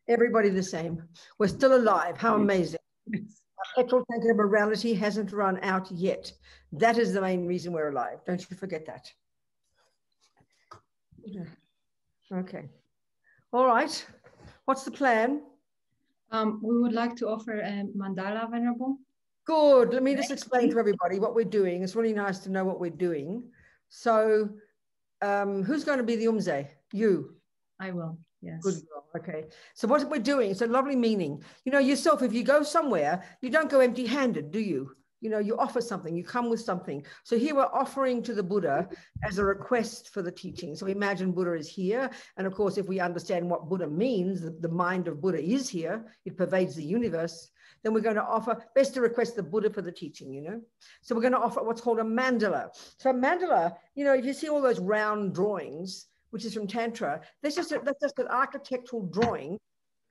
Everybody the same. We're still alive. How amazing. Our petrol tank of morality hasn't run out yet. That is the main reason we're alive. Don't you forget that. Okay. All right. What's the plan? We would like to offer a mandala, Venerable. Good. Let me just explain to everybody what we're doing. It's really nice to know what we're doing. So who's going to be the Umze? You. I will. Yes. Good girl. Okay. So what we're doing, it's a lovely meaning. You know, yourself, if you go somewhere, you don't go empty-handed, do you? You know, you offer something, you come with something. So here we're offering to the Buddha as a request for the teaching. So imagine Buddha is here. And of course, if we understand what Buddha means, the mind of Buddha is here, it pervades the universe, then we're going to offer, best to request the Buddha for the teaching, you know? So we're going to offer what's called a mandala. So a mandala, you know, if you see all those round drawings, which is from Tantra, that's just an architectural drawing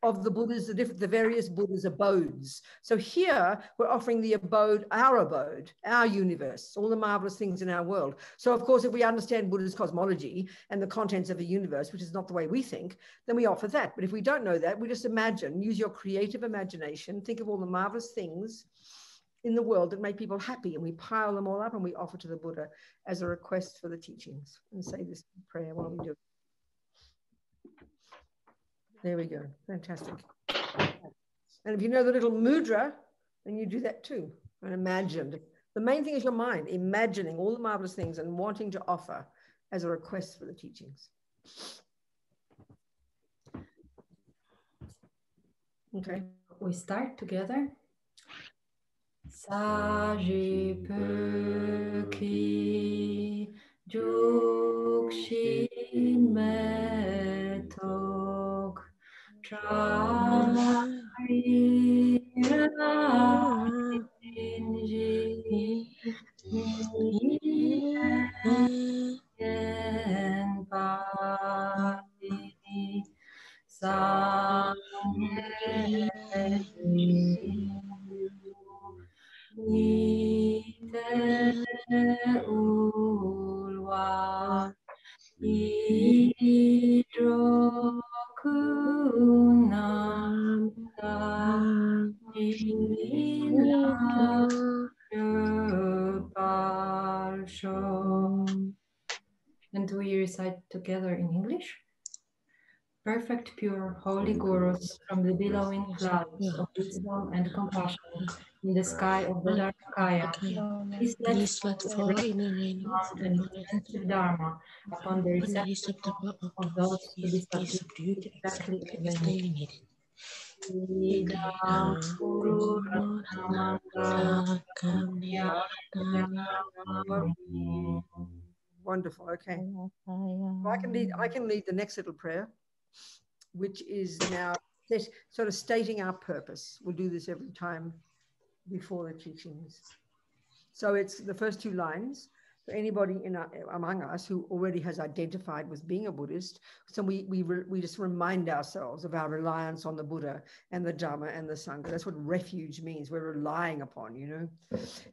of the Buddhas, the various Buddhas' abodes. So here we're offering the abode, our universe, all the marvelous things in our world. So of course, if we understand Buddha's cosmology and the contents of the universe, which is not the way we think, then we offer that. But if we don't know that, we just imagine, use your creative imagination, think of all the marvelous things in the world that make people happy, and we pile them all up and we offer to the Buddha as a request for the teachings. And say this prayer while we do it. There we go. Fantastic. And if you know the little mudra, then you do that too. And imagine. The main thing is your mind, imagining all the marvelous things and wanting to offer as a request for the teachings. Okay. We start together. Sajipuki Jukshin Metok And we recite together in English. Perfect, pure, holy gurus from the billowing clouds of wisdom and compassion in the sky of the Dharmakaya, please let fall in the rain and extensive Dharma upon the receptacle of those to be subdued exactly as they need it. Wonderful. Okay. Well, I can lead the next little prayer, which is now sort of stating our purpose. We'll do this every time before the teachings. So it's the first two lines. For anybody among us who already has identified with being a Buddhist, so we just remind ourselves of our reliance on the Buddha and the Dhamma and the Sangha. That's what refuge means. We're relying upon, you know.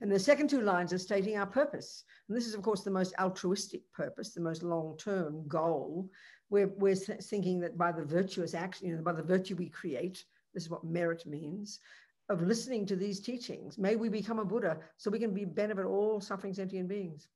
And the second two lines are stating our purpose. And this is, of course, the most altruistic purpose, the most long-term goal. We're thinking that by the virtuous action, you know, by the virtue we create, this is what merit means, of listening to these teachings, may we become a Buddha so we can benefit all suffering sentient beings.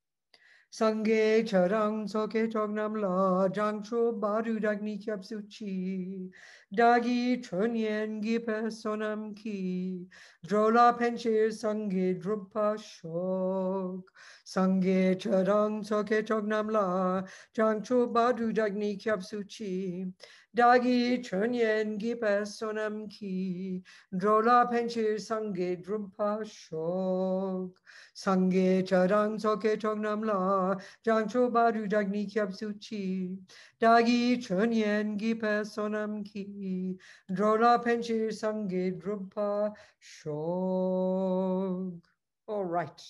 Sangye charang soke chognam la jangcho baru dagni kyab suchi dagi chonyen gipe sonam ki drola penchir sangye drupa shok sangye charang soke chognam la jangcho baru dagni kyab suchi dagi chonyen gipe sonam ki drola penchir sangye drupa shok sangye charang soke chognam la Jangcho baru dagni kyab suchi dagi chonyen gipe sonam ki drola penchir sangye drupa shog. All right,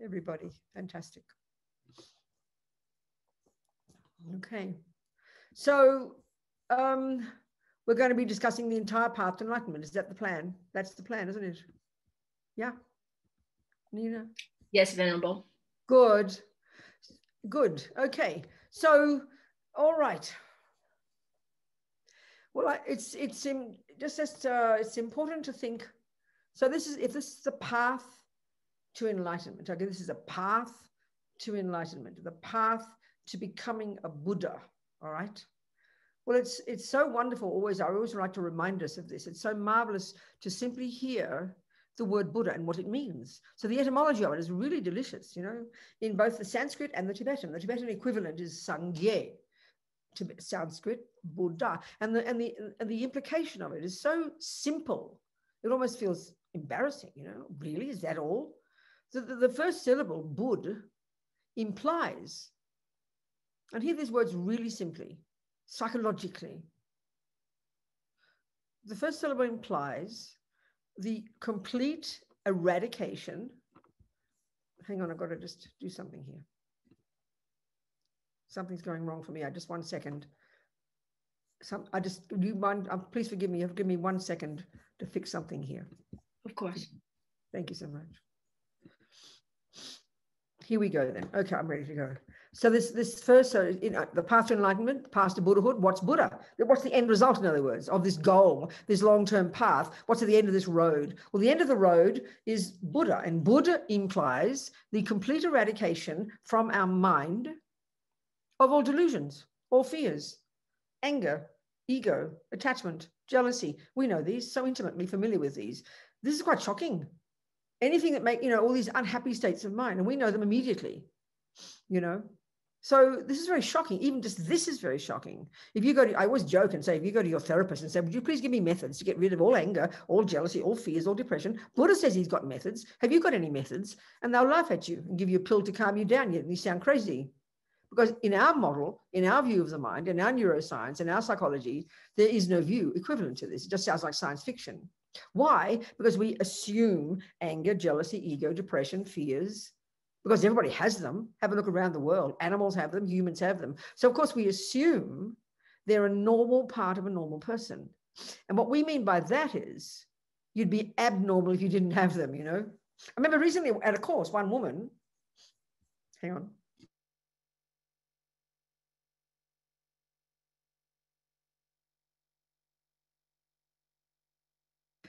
everybody, fantastic. Okay, so we're going to be discussing the entire path to enlightenment. Is that the plan? That's the plan, isn't it? Yeah, Nina? Yes, Venerable. Good. Good. Okay. So, all right. Well, it's important to think. So this is the path to enlightenment. Okay, this is a path to enlightenment, the path to becoming a Buddha. All right. Well, it's so wonderful. I always like to remind us of this. It's so marvelous to simply hear the word Buddha and what it means. So the etymology of it is really delicious, in both the Sanskrit and the Tibetan. The Tibetan equivalent is Sangye, Sanskrit, Buddha. And the implication of it is so simple. It almost feels embarrassing, Really? Is that all? The first syllable, Bud, implies, and hear these words really simply, psychologically. The first syllable implies the complete eradication. Hang on, I've got to just do something here. Something's going wrong for me. Just 1 second. Do you mind? Please forgive me. Give me 1 second to fix something here. Of course. Thank you so much. Here we go then. Okay, I'm ready to go. So this first, the path to enlightenment, path to Buddhahood. What's Buddha? What's the end result, in other words, of this goal, this long-term path? What's at the end of this road? Well, the end of the road is Buddha, and Buddha implies the complete eradication from our mind of all delusions, all fears, anger, ego, attachment, jealousy. We know these, so intimately familiar with these. This is quite shocking. Anything that make, all these unhappy states of mind, and we know them immediately, So this is very shocking. Even just this is very shocking. If you go to, I always joke and say, if you go to your therapist and say, would you please give me methods to get rid of all anger, all jealousy, all fears, all depression? Buddha says he's got methods. Have you got any methods? And they'll laugh at you and give you a pill to calm you down. You sound crazy. Because in our model, in our view of the mind, in our neuroscience, in our psychology, there is no view equivalent to this. It just sounds like science fiction. Why? Because we assume anger, jealousy, ego, depression, fears, because everybody has them. Have a look around the world. Animals have them, humans have them. So of course we assume they're a normal part of a normal person. And what we mean by that is you'd be abnormal if you didn't have them, I remember recently at a course, one woman, hang on.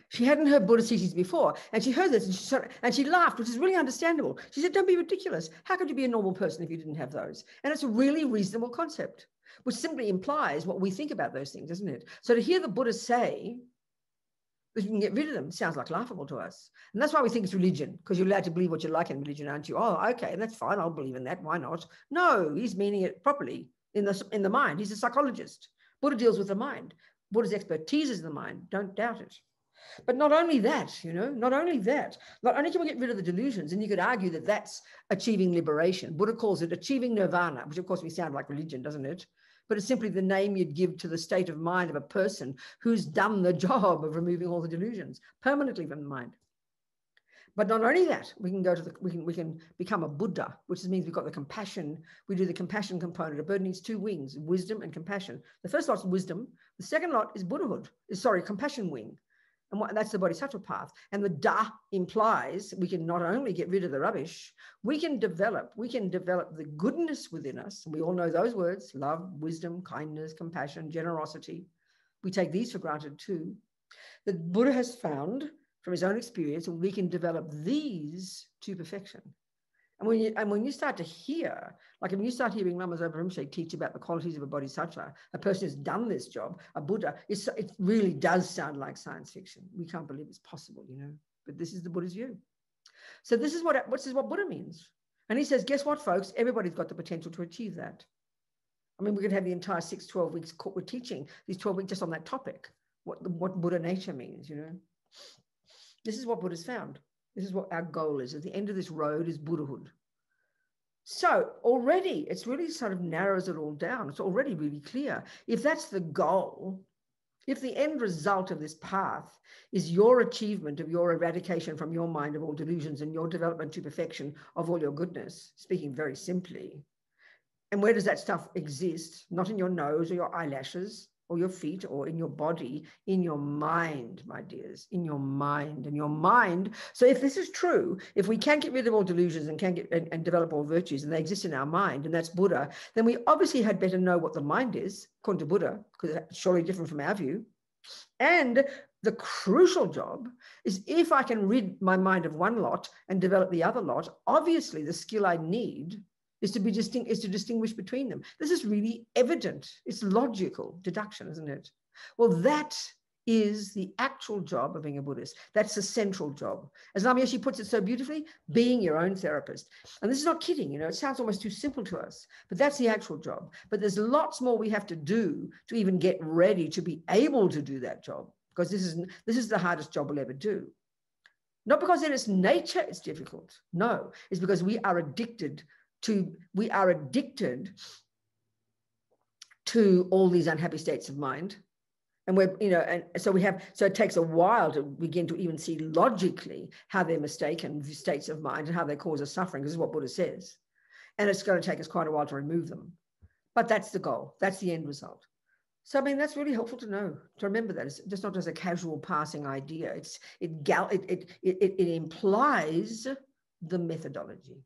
She hadn't heard Buddhist teachings before, and she heard this, and she laughed, which is really understandable. She said, don't be ridiculous. How could you be a normal person if you didn't have those? And it's a really reasonable concept, which simply implies what we think about those things, doesn't it? So to hear the Buddha say that you can get rid of them sounds like laughable to us. And that's why we think it's religion, because you're allowed to believe what you like in religion, aren't you? Oh, okay, that's fine. I'll believe in that. Why not? No, he's meaning it properly in the mind. He's a psychologist. Buddha deals with the mind. Buddha's expertise is the mind. Don't doubt it. But not only that, not only can we get rid of the delusions, and you could argue that that's achieving liberation. Buddha calls it achieving nirvana, which of course we sound like religion, doesn't it? But it's simply the name you'd give to the state of mind of a person who's done the job of removing all the delusions permanently from the mind. But not only that, we can become a Buddha, which means we've got the compassion. We do the compassion component. A bird needs two wings, wisdom and compassion. The first lot is wisdom. The second lot is Buddhahood. Compassion wing. And that's the Bodhisattva path. And the Da implies we can not only get rid of the rubbish, we can develop the goodness within us. We all know those words: love, wisdom, kindness, compassion, generosity. We take these for granted too. The Buddha has found from his own experience, we can develop these to perfection. And when you start to hear, like when you start hearing Lama Zopa Rinpoche teach about the qualities of a bodhisattva, a person who's done this job, a Buddha, it really does sound like science fiction. We can't believe it's possible, but this is the Buddha's view. So this is what Buddha means. And he says, guess what, folks? Everybody's got the potential to achieve that. I mean, we could have the entire 12 weeks we're teaching, these 12 weeks just on that topic, what Buddha nature means, This is what Buddha's found. This is what our goal is. At the end of this road is Buddhahood. So already it's really sort of narrows it all down. It's already really clear. If that's the goal, if the end result of this path is your achievement of your eradication from your mind of all delusions and your development to perfection of all your goodness, speaking very simply, and where does that stuff exist? Not in your nose or your eyelashes, or your feet or in your body, in your mind, my dears, in your mind and your mind. So if this is true, if we can get rid of all delusions and can get and develop all virtues and they exist in our mind, and that's Buddha, then we obviously had better know what the mind is, according to Buddha, because it's surely different from our view. And the crucial job is if I can rid my mind of one lot and develop the other lot, obviously the skill I need is to distinguish between them. This is really evident. It's logical deduction, isn't it? Well, that is the actual job of being a Buddhist. That's the central job. As Lama Yeshe puts it so beautifully, being your own therapist. And this is not kidding, you know, it sounds almost too simple to us, but that's the actual job. But there's lots more we have to do to even get ready to be able to do that job, because this is the hardest job we'll ever do. Not because in its nature it's difficult. No, it's because we are addicted to all these unhappy states of mind. And we're, you know, and so it takes a while to begin to even see logically how they're mistaken states of mind and how they cause us suffering. This is what Buddha says. And it's going to take us quite a while to remove them. But that's the goal. That's the end result. So, I mean, that's really helpful to know, to remember that. It's just not just a casual passing idea. It implies the methodology.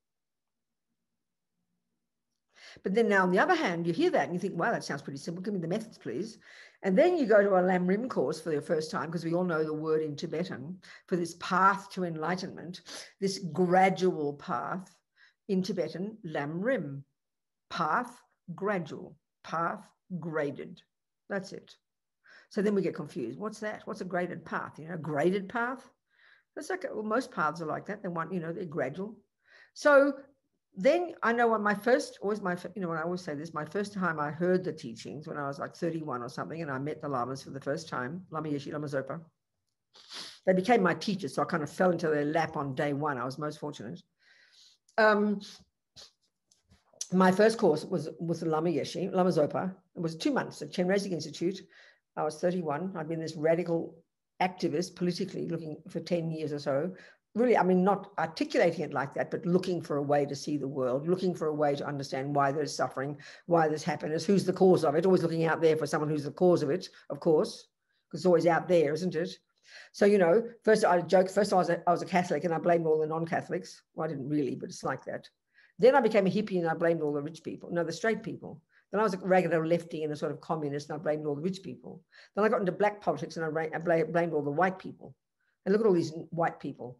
But then now, on the other hand, you hear that and you think, wow, that sounds pretty simple. Give me the methods, please. And then you go to a Lam Rim course for the first time, because we all know the word in Tibetan, for this path to enlightenment, this gradual path in Tibetan, Lam Rim. Path, gradual. Path, graded. That's it. So then we get confused. What's that? What's a graded path? You know, a graded path? That's like, well, most paths are like that. They want, you know, they're gradual. So then I know when I always say this, my first time I heard the teachings when I was like 31 or something, and I met the lamas for the first time, Lama Yeshe, Lama Zopa. They became my teachers, so I kind of fell into their lap on day one. I was most fortunate. My first course was with Lama Yeshe, Lama Zopa. It was 2 months at Chenrezig Institute. I was 31. I'd been this radical activist politically looking for 10 years or so. Really, I mean, not articulating it like that, but looking for a way to see the world, looking for a way to understand why there's suffering, why there's happiness, who's the cause of it, always looking out there for someone who's the cause of it, of course, because it's always out there, isn't it? So, you know, first I joked, first I was a Catholic and I blamed all the non-Catholics. Well, I didn't really, but it's like that. Then I became a hippie and I blamed all the rich people, no, the straight people. Then I was a regular lefty and a sort of communist and I blamed all the rich people. Then I got into black politics and I blamed all the white people. And look at all these white people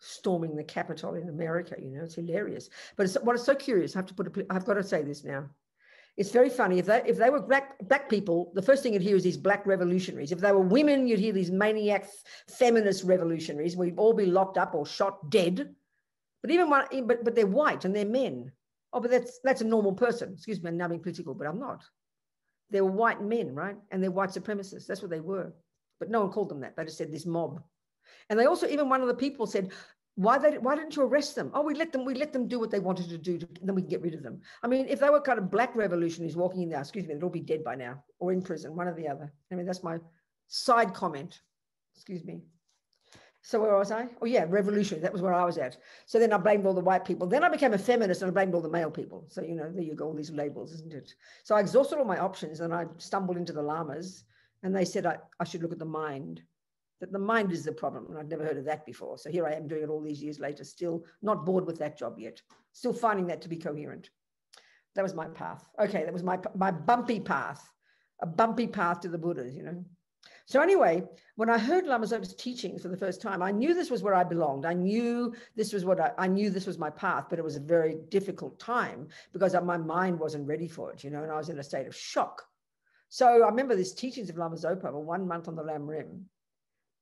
storming the Capitol in America, you know, it's hilarious. But what is so curious, I've got to say this now. It's very funny. If they were black people, the first thing you'd hear is these black revolutionaries. If they were women, you'd hear these maniac feminist revolutionaries. We'd all be locked up or shot dead. But they're white and they're men. Oh, but that's a normal person. Excuse me, I'm now being political, but I'm not. They were white men, right? And they're white supremacists. That's what they were. But no one called them that. They just said this mob. And they also, even one of the people said, why didn't you arrest them? Oh, we let them do what they wanted to do, and then we can get rid of them. I mean, if they were kind of black revolutionaries walking in there, excuse me, they'd all be dead by now or in prison, one or the other. I mean, that's my side comment. Excuse me. So where was I? Oh yeah, revolutionary. That was where I was at. So then I blamed all the white people. Then I became a feminist and I blamed all the male people. So, you know, there you go, all these labels, isn't it? So I exhausted all my options and I stumbled into the lamas and they said I should look at the mind, that the mind is the problem. And I'd never heard of that before. So here I am doing it all these years later, still not bored with that job yet, still finding that to be coherent. That was my path. Okay, that was my bumpy path, a bumpy path to the Buddhas, you know. So anyway, when I heard Lama Zopa's teachings for the first time, I knew this was where I belonged. I knew this was I knew this was my path, but it was a very difficult time because my mind wasn't ready for it, you know, and I was in a state of shock. So I remember these teachings of Lama Zopa were 1 month on the Lam Rim.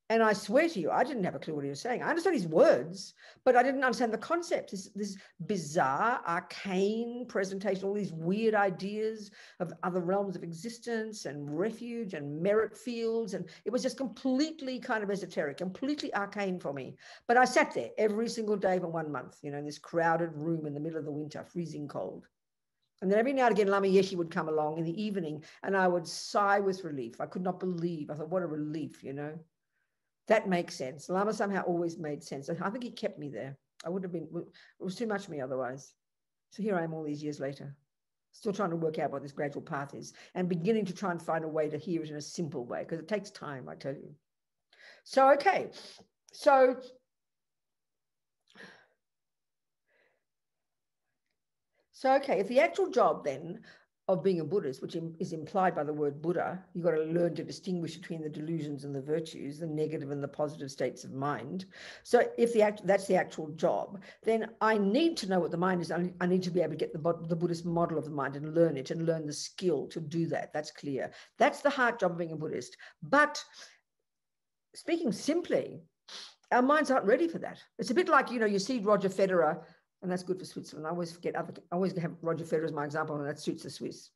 And I swear to you, I didn't have a clue what he was saying. I understood his words, but I didn't understand the concept. This bizarre, arcane presentation, all these weird ideas of other realms of existence and refuge and merit fields. And it was just completely kind of esoteric, completely arcane for me. But I sat there every single day for 1 month, you know, in this crowded room in the middle of the winter, freezing cold. And then every now and again, Lama Yeshe would come along in the evening and I would sigh with relief. I could not believe. I thought, what a relief, you know. That makes sense. Lama somehow always made sense. I think he kept me there. It was too much for me otherwise. So here I am all these years later. Still trying to work out what this gradual path is and beginning to try and find a way to hear it in a simple way, because it takes time, I tell you. So, okay. So okay, if the actual job then of being a Buddhist, which is implied by the word Buddha, you've got to learn to distinguish between the delusions and the virtues, the negative and the positive states of mind. So if that's the actual job, then I need to know what the mind is. I need to be able to get the Buddhist model of the mind and learn it and learn the skill to do that. That's clear. That's the hard job of being a Buddhist. But speaking simply, our minds aren't ready for that. It's a bit like, you see Roger Federer, and that's good for Switzerland. I always have Roger Federer as my example, and that suits the Swiss.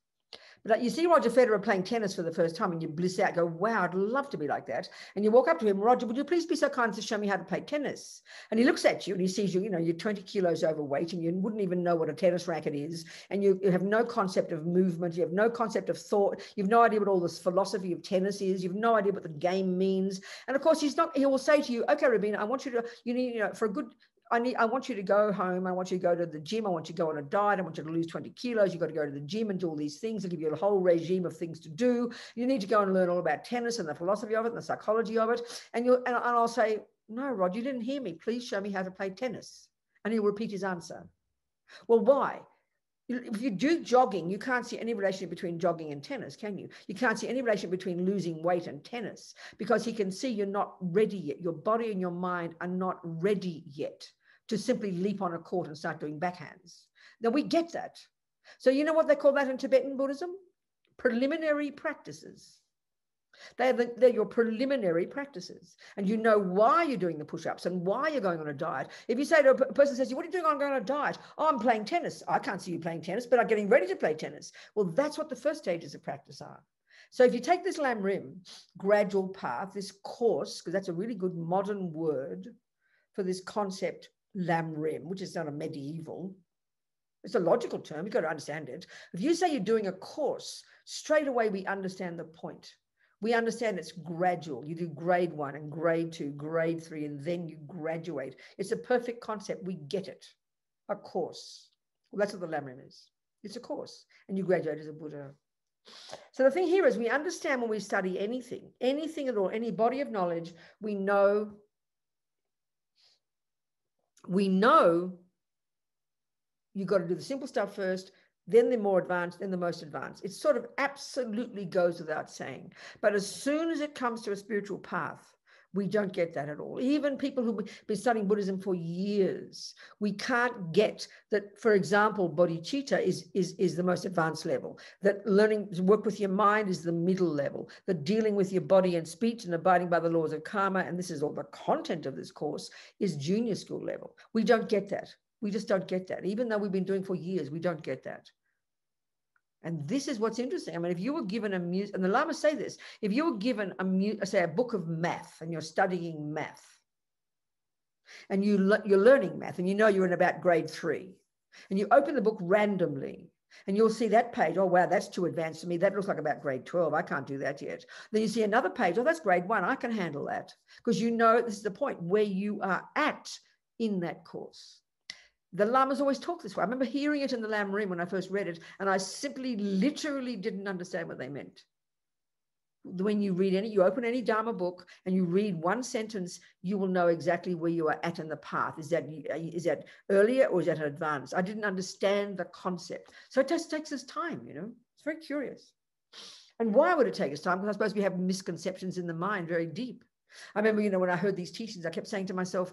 But you see Roger Federer playing tennis for the first time and you bliss out, go, wow, I'd love to be like that. And you walk up to him, Roger, would you please be so kind to show me how to play tennis? And he looks at you and he sees you, you're 20 kilos overweight and you wouldn't even know what a tennis racket is. And you have no concept of movement. You have no concept of thought. You have no idea what all this philosophy of tennis is. You have no idea what the game means. And of course, he will say to you, okay, Robina, I want you to, for a good, I want you to go home. I want you to go to the gym. I want you to go on a diet. I want you to lose 20 kilos. You've got to go to the gym and do all these things. I'll give you a whole regime of things to do. You need to go and learn all about tennis and the philosophy of it and the psychology of it. And I'll say, no, Rod, you didn't hear me. Please show me how to play tennis. And he'll repeat his answer. Well, why? If you do jogging, you can't see any relationship between jogging and tennis, can you? You can't see any relationship between losing weight and tennis, because he can see you're not ready yet. Your body and your mind are not ready yet to simply leap on a court and start doing backhands. Now, we get that. So you know what they call that in Tibetan Buddhism? Preliminary practices. They're your preliminary practices. And you know why you're doing the push-ups and why you're going on a diet. If you say to a person, says, what are you doing? I'm going on a diet. Oh, I'm playing tennis. I can't see you playing tennis, but I'm getting ready to play tennis. Well, that's what the first stages of practice are. So if you take this Lam Rim gradual path, this course, because that's a really good modern word for this concept, Lam Rim, which is not a medieval, it's a logical term, you've got to understand it. If you say you're doing a course, straight away we understand the point. We understand it's gradual. You do grade 1 and grade 2, grade 3, and then you graduate. It's a perfect concept. We get it. A course. Well, that's what the Lam Rim is. It's a course, and you graduate as a Buddha. So the thing here is we understand when we study anything at all, any body of knowledge, we know you've got to do the simple stuff first, then the more advanced, then the most advanced. It sort of absolutely goes without saying. But as soon as it comes to a spiritual path, we don't get that at all. Even people who've been studying Buddhism for years, we can't get that, for example, bodhicitta is the most advanced level, that learning to work with your mind is the middle level, that dealing with your body and speech and abiding by the laws of karma, and this is all the content of this course, is junior school level. We don't get that. We just don't get that. Even though we've been doing for years, we don't get that. And this is what's interesting. I mean, if you were given and the Lamas say this, if you were given a book of math and you're studying math and you're learning math and you're in about grade 3 and you open the book randomly and you'll see that page, oh, wow, that's too advanced for me. That looks like about grade 12. I can't do that yet. Then you see another page, oh, that's grade 1. I can handle that, because this is the point where you are at in that course. The Lamas always talk this way. I remember hearing it in the Lam Rim when I first read it, and I simply, literally didn't understand what they meant. When you you open any Dharma book and you read one sentence, you will know exactly where you are at in the path. Is that earlier or is that advanced? I didn't understand the concept. So it just takes us time, It's very curious. And why would it take us time? Because I suppose we have misconceptions in the mind very deep. I remember, when I heard these teachings, I kept saying to myself,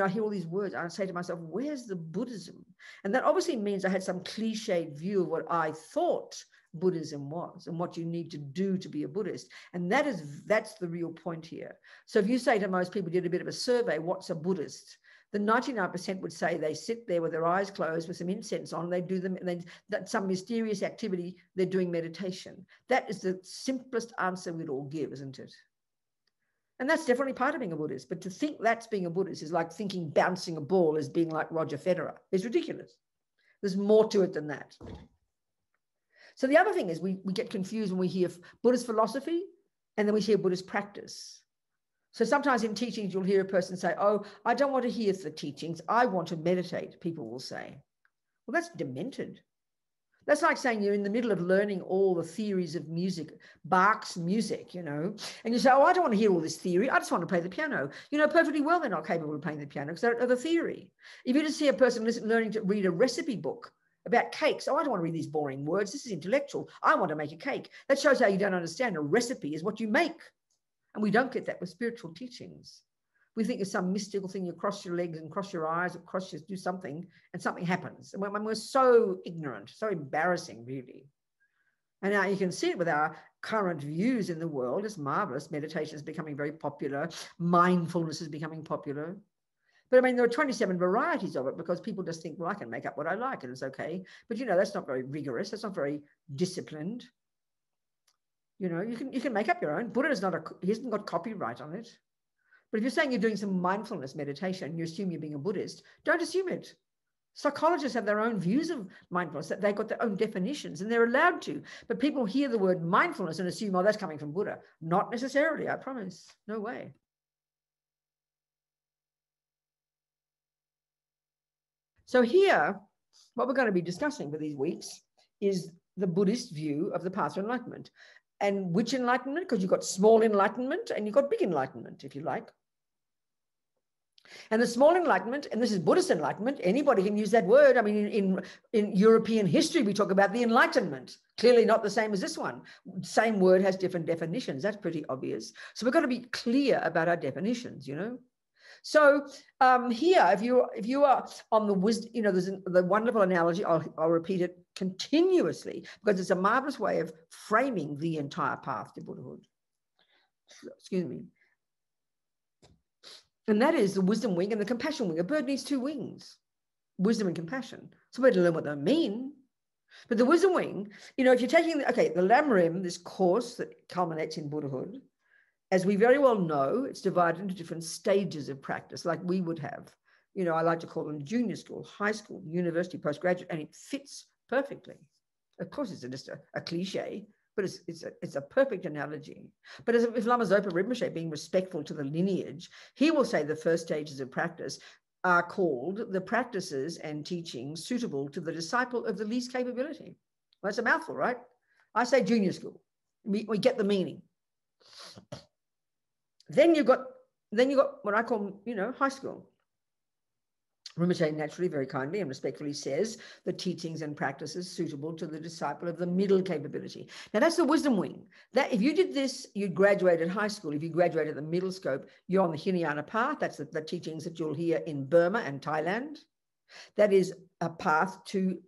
I hear all these words. I say to myself, where's the Buddhism? And that obviously means I had some cliched view of what I thought Buddhism was and what you need to do to be a Buddhist. And that's the real point here. So if you say to most people, did a bit of a survey, what's a Buddhist? The 99% would say they sit there with their eyes closed with some incense on, they do them, and that's some mysterious activity, they're doing meditation. That is the simplest answer we'd all give, isn't it? And that's definitely part of being a Buddhist. But to think that's being a Buddhist is like thinking bouncing a ball is being like Roger Federer. It's ridiculous. There's more to it than that. So the other thing is we get confused when we hear Buddhist philosophy and then we hear Buddhist practice. So sometimes in teachings, you'll hear a person say, oh, I don't want to hear the teachings. I want to meditate, people will say. Well, that's demented. That's like saying you're in the middle of learning all the theories of music, Bach's music, you know, and you say, oh, I don't want to hear all this theory. I just want to play the piano. You know perfectly well they're not capable of playing the piano because they don't know the theory. If you just see a person learning to read a recipe book about cakes, oh, I don't want to read these boring words. This is intellectual. I want to make a cake. That shows how you don't understand. A recipe is what you make. And we don't get that with spiritual teachings. We think it's some mystical thing. You cross your legs and cross your eyes or do something and something happens. And when we're so ignorant, so embarrassing, really. And now you can see it with our current views in the world. It's marvelous. Meditation is becoming very popular. Mindfulness is becoming popular. But I mean, there are 27 varieties of it because people just think, well, I can make up what I like and it's okay. But, you know, that's not very rigorous. That's not very disciplined. You know, you can make up your own. Buddha is not he hasn't got copyright on it. But if you're saying you're doing some mindfulness meditation, you assume you're being a Buddhist, don't assume it. Psychologists have their own views of mindfulness, that they've got their own definitions and they're allowed to. But people hear the word mindfulness and assume, oh, that's coming from Buddha. Not necessarily, I promise. No way. So here, what we're going to be discussing for these weeks is the Buddhist view of the path to enlightenment. And which enlightenment? Because you've got small enlightenment and you've got big enlightenment, if you like. And the small enlightenment, and this is Buddhist enlightenment, anybody can use that word. I mean, in European history, we talk about the Enlightenment. Clearly not the same as this one. Same word has different definitions. That's pretty obvious. So we've got to be clear about our definitions, you know. So here, if you are on the wisdom, you know, there's the wonderful analogy. I'll repeat it continuously because it's a marvelous way of framing the entire path to Buddhahood. Excuse me. And that is the wisdom wing and the compassion wing. A bird needs two wings, wisdom and compassion. So we're to learn what they mean. But the wisdom wing, you know, if you're taking, the Lamrim, this course that culminates in Buddhahood, as we very well know, it's divided into different stages of practice, like we would have. You know, I like to call them junior school, high school, university, postgraduate, and it fits perfectly. Of course, it's just a cliche, but it's a perfect analogy. But if Lama Zopa Rinpoche, being respectful to the lineage, he will say the first stages of practice are called the practices and teachings suitable to the disciple of the least capability. Well, that's a mouthful, right? I say junior school. We get the meaning. Then you got what I call, you know, high school. Rinpoche naturally, very kindly and respectfully says the teachings and practices suitable to the disciple of the middle capability. Now that's the wisdom wing. That if you did this, you'd graduate at high school. If you graduate at the middle scope, you're on the Hinayana path. That's the teachings that you'll hear in Burma and Thailand. That is a path to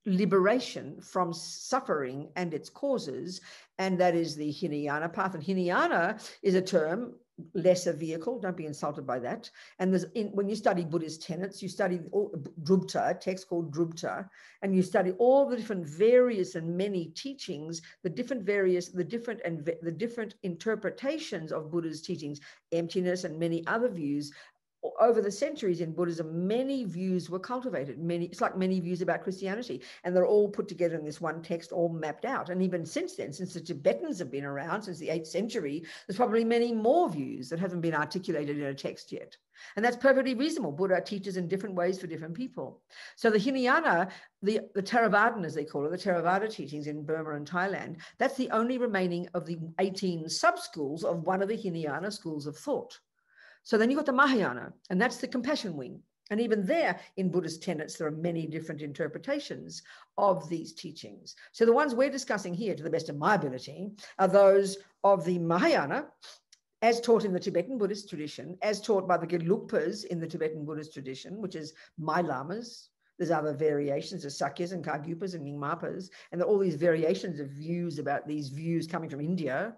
liberation from suffering and its causes, and that is the Hinayana path. And Hinayana is a term, lesser vehicle, don't be insulted by that. And when you study Buddhist tenets, you study Drupta, a text called Drupta, and you study all the different various and many teachings, the different interpretations of Buddha's teachings, emptiness and many other views. Over the centuries in Buddhism, many views were cultivated. It's like many views about Christianity, and they're all put together in this one text, all mapped out. And even since then, since the Tibetans have been around since the 8th century, there's probably many more views that haven't been articulated in a text yet. And that's perfectly reasonable. Buddha teaches in different ways for different people. So the Hinayana, the Theravadan, as they call it, the Theravada teachings in Burma and Thailand, that's the only remaining of the 18 sub-schools of one of the Hinayana schools of thought. So then you've got the Mahayana, and that's the compassion wing. And even there, in Buddhist tenets, there are many different interpretations of these teachings. So the ones we're discussing here, to the best of my ability, are those of the Mahayana, as taught in the Tibetan Buddhist tradition, as taught by the Gelugpas in the Tibetan Buddhist tradition, which is my lamas. There's other variations of Sakyas and Kargyupas and Nyingmapas, and there are all these variations of views about these views coming from India.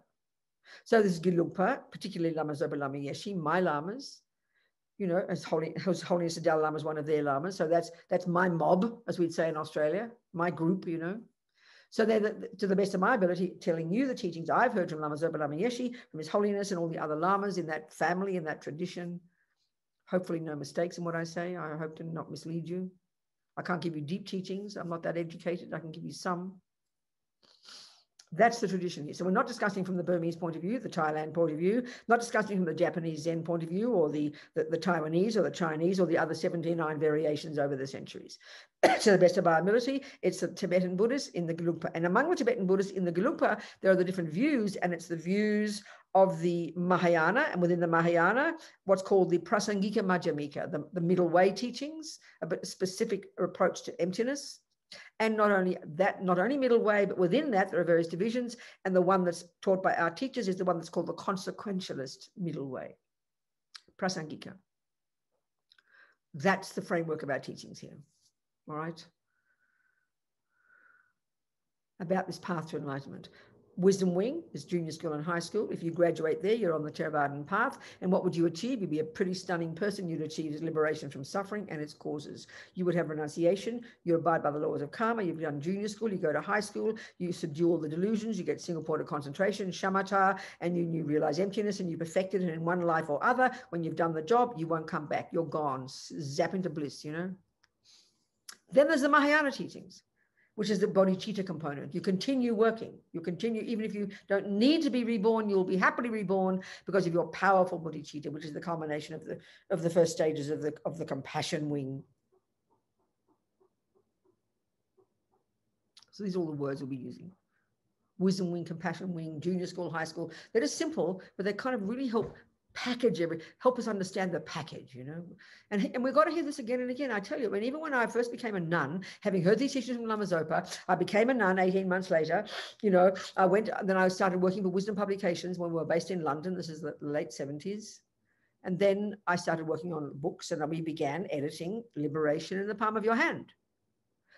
So this is Gelugpa, particularly Lama Zopa Lama Yeshe, my lamas, you know, as Holiness the Dalai Lama is one of their lamas. So that's my mob, as we'd say in Australia, my group, you know. So they're, to the best of my ability, telling you the teachings I've heard from Lama Zopa Lama Yeshe, from His Holiness and all the other lamas in that family, in that tradition. Hopefully no mistakes in what I say. I hope to not mislead you. I can't give you deep teachings. I'm not that educated. I can give you some. That's the tradition here. So we're not discussing from the Burmese point of view, the Thailand point of view, not discussing from the Japanese Zen point of view, or the Taiwanese or the Chinese or the other 79 variations over the centuries. To the best of our ability, it's the Tibetan Buddhists in the Gelugpa. And among the Tibetan Buddhists in the Gelugpa, there are the different views, and it's the views of the Mahayana, and within the Mahayana, what's called the Prasangika Madhyamika, the middle way teachings, a specific approach to emptiness. And not only that, not only middle way, but within that, there are various divisions. And the one that's taught by our teachers is the one that's called the consequentialist middle way, Prasangika. That's the framework of our teachings here. All right. About this path to enlightenment. Wisdom Wing is junior school and high school. If you graduate there, you're on the Theravadan path. And what would you achieve? You'd be a pretty stunning person. You'd achieve liberation from suffering and its causes. You would have renunciation. You abide by the laws of karma. You've done junior school. You go to high school. You subdue all the delusions. You get single point of concentration, shamatha, and you realize emptiness, and you perfect it. And in one life or other, when you've done the job, you won't come back. You're gone. Zap into bliss, you know. Then there's the Mahayana teachings, which is the bodhicitta component. You continue working. You continue, even if you don't need to be reborn, you'll be happily reborn because of your powerful bodhicitta, which is the culmination of the first stages of the compassion wing. So these are all the words we'll be using. Wisdom wing, compassion wing, junior school, high school. They're just simple, but they kind of really help help us understand the package, you know. And we've got to hear this again and again. I tell you, and even when I first became a nun, having heard these teachings from Lama Zopa, I became a nun 18 months later. You know, then I started working for Wisdom Publications when we were based in London. This is the late 70s. And then I started working on books, and we began editing Liberation in the Palm of Your Hand.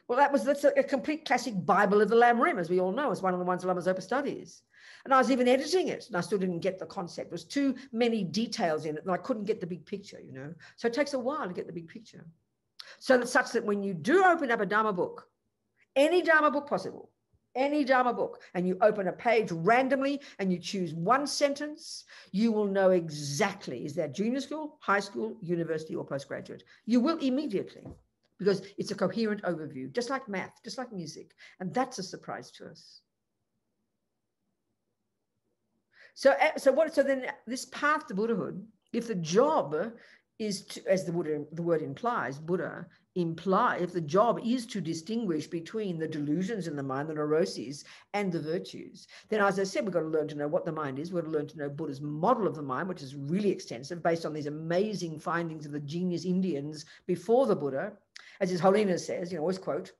Well, that's a complete classic Bible of the Lam Rim, as we all know. It's one of the ones Lama Zopa studies. And I was even editing it, and I still didn't get the concept. There was too many details in it, and I couldn't get the big picture, you know. So it takes a while to get the big picture. So that's such that when you do open up a Dharma book, any Dharma book possible, any Dharma book, and you open a page randomly and you choose one sentence, you will know exactly, is that junior school, high school, university, or postgraduate? You will immediately, because it's a coherent overview, just like math, just like music. And that's a surprise to us. So then this path to Buddhahood, if the job is to, as the word implies, Buddha imply, if the job is to distinguish between the delusions in the mind, the neuroses, and the virtues, then as I said, we've got to learn to know what the mind is. We've got to learn to know Buddha's model of the mind, which is really extensive, based on these amazing findings of the genius Indians before the Buddha. As His Holiness says, you know, always quote,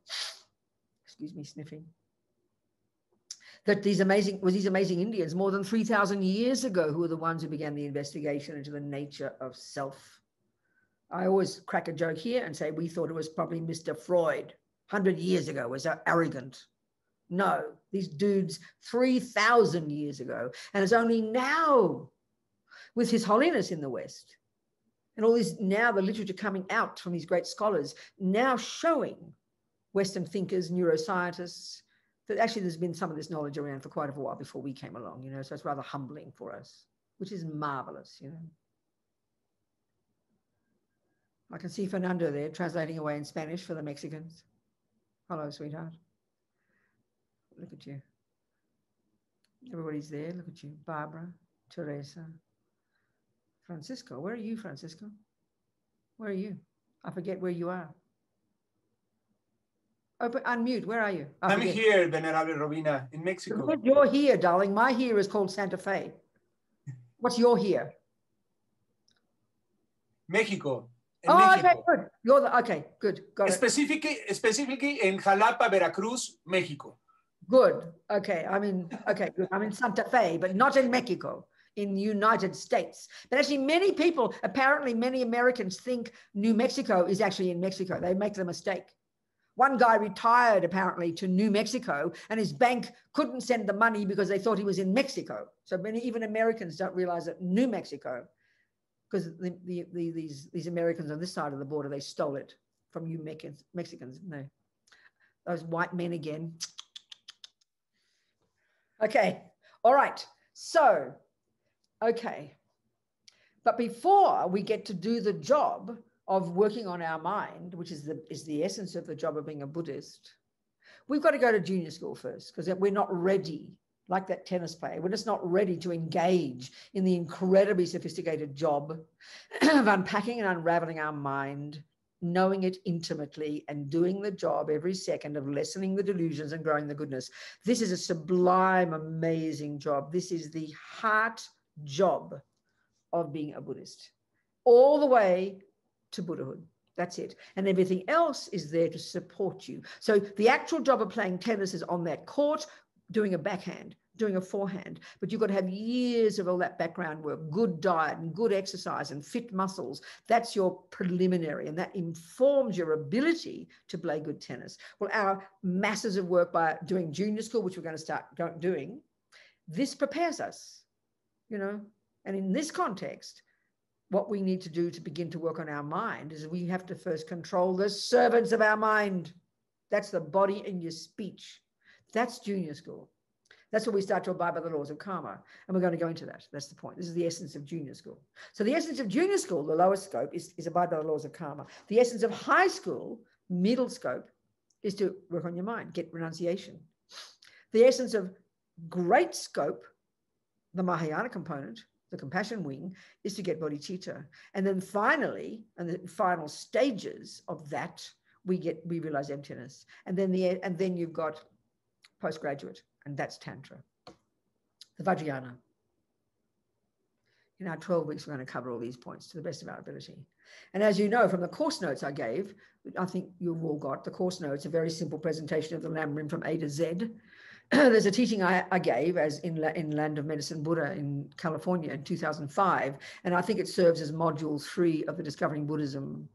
excuse me, sniffing, that these amazing Indians more than 3,000 years ago who were the ones who began the investigation into the nature of self. I always crack a joke here and say we thought it was probably Mr. Freud 100 years ago, was so arrogant. No, these dudes 3,000 years ago. And it's only now with His Holiness in the West and all this, now the literature coming out from these great scholars, now showing Western thinkers, neuroscientists, that actually there's been some of this knowledge around for quite a while before we came along, you know, so it's rather humbling for us, which is marvelous, you know. I can see Fernando there translating away in Spanish for the Mexicans. Hello, sweetheart. Look at you. Everybody's there. Look at you. Barbara, Teresa, Francisco. Where are you, Francisco? Where are you? I forget where you are. Open, unmute. Where are you? I'm here, Venerable Robina, in Mexico. You're here, darling. My here is called Santa Fe. What's your here? Mexico. Mexico. Okay, good. You're okay, good. Got it. Specifically in Jalapa, Veracruz, Mexico. Good. Okay. Okay, good. I'm in Santa Fe, but not in Mexico, in the United States. But actually apparently many Americans think New Mexico is actually in Mexico. They make the mistake. One guy retired apparently to New Mexico, and his bank couldn't send the money because they thought he was in Mexico. So even Americans don't realize that New Mexico, because these Americans on this side of the border, they stole it from you Mexicans. No, those white men again. Okay, all right. So, okay, but before we get to do the job of working on our mind, which is the essence of the job of being a Buddhist, we've got to go to junior school first, because we're not ready like that tennis player. We're just not ready to engage in the incredibly sophisticated job of unpacking and unraveling our mind, knowing it intimately, and doing the job every second of lessening the delusions and growing the goodness. This is a sublime, amazing job. This is the heart job of being a Buddhist, all the way to Buddhahood. That's it. And everything else is there to support you. So the actual job of playing tennis is on that court, doing a backhand, doing a forehand, but you've got to have years of all that background work, good diet and good exercise and fit muscles. That's your preliminary, and that informs your ability to play good tennis. Well, our masses of work by doing junior school, which we're going to start doing, this prepares us, you know, and in this context, what we need to do to begin to work on our mind is we have to first control the servants of our mind. That's the body and your speech. That's junior school. That's where we start to abide by the laws of karma. And we're going to go into that. That's the point. This is the essence of junior school. So the essence of junior school, the lowest scope, is abide by the laws of karma. The essence of high school, middle scope, is to work on your mind, get renunciation. The essence of great scope, the Mahayana component, the compassion wing, is to get bodhicitta. And then finally, and the final stages of that, we realize emptiness. And then you've got postgraduate, and that's Tantra, the Vajrayana. In our 12 weeks, we're going to cover all these points to the best of our ability. And as you know from the course notes I gave, I think you've all got the course notes, a very simple presentation of the Lam Rim from A to Z. There's a teaching I gave as in Land of Medicine Buddha in California in 2005, and I think it serves as module 3 of the Discovering Buddhism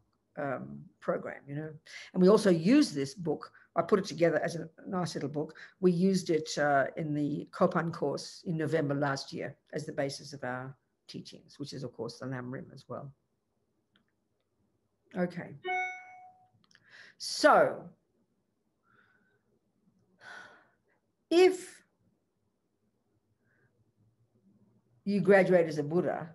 program, you know. And we also use this book. I put it together as a nice little book. We used it in the Kopan course in November last year as the basis of our teachings, which is, of course, the Lam Rim as well. Okay. So, if you graduate as a Buddha,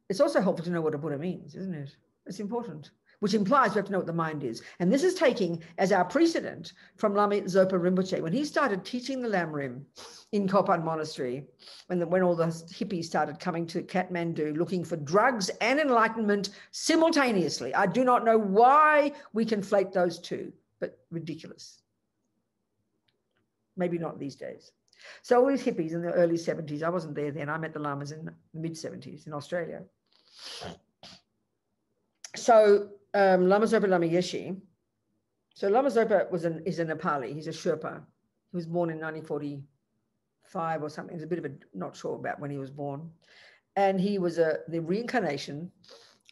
it's also helpful to know what a Buddha means, isn't it? It's important, which implies we have to know what the mind is. And this is taking as our precedent from Lama Zopa Rinpoche. When he started teaching the Lam Rim in Kopan Monastery, when all the hippies started coming to Kathmandu looking for drugs and enlightenment simultaneously. I do not know why we conflate those two, but ridiculous. Maybe not these days. So all these hippies in the early 70s, I wasn't there then. I met the Lamas in the mid 70s in Australia. So Lama Zopa Lama Yeshe. So Lama Zopa is a Nepali. He's a Sherpa. He was born in 1945 or something. There's a bit of a, not sure about when he was born. And he was the reincarnation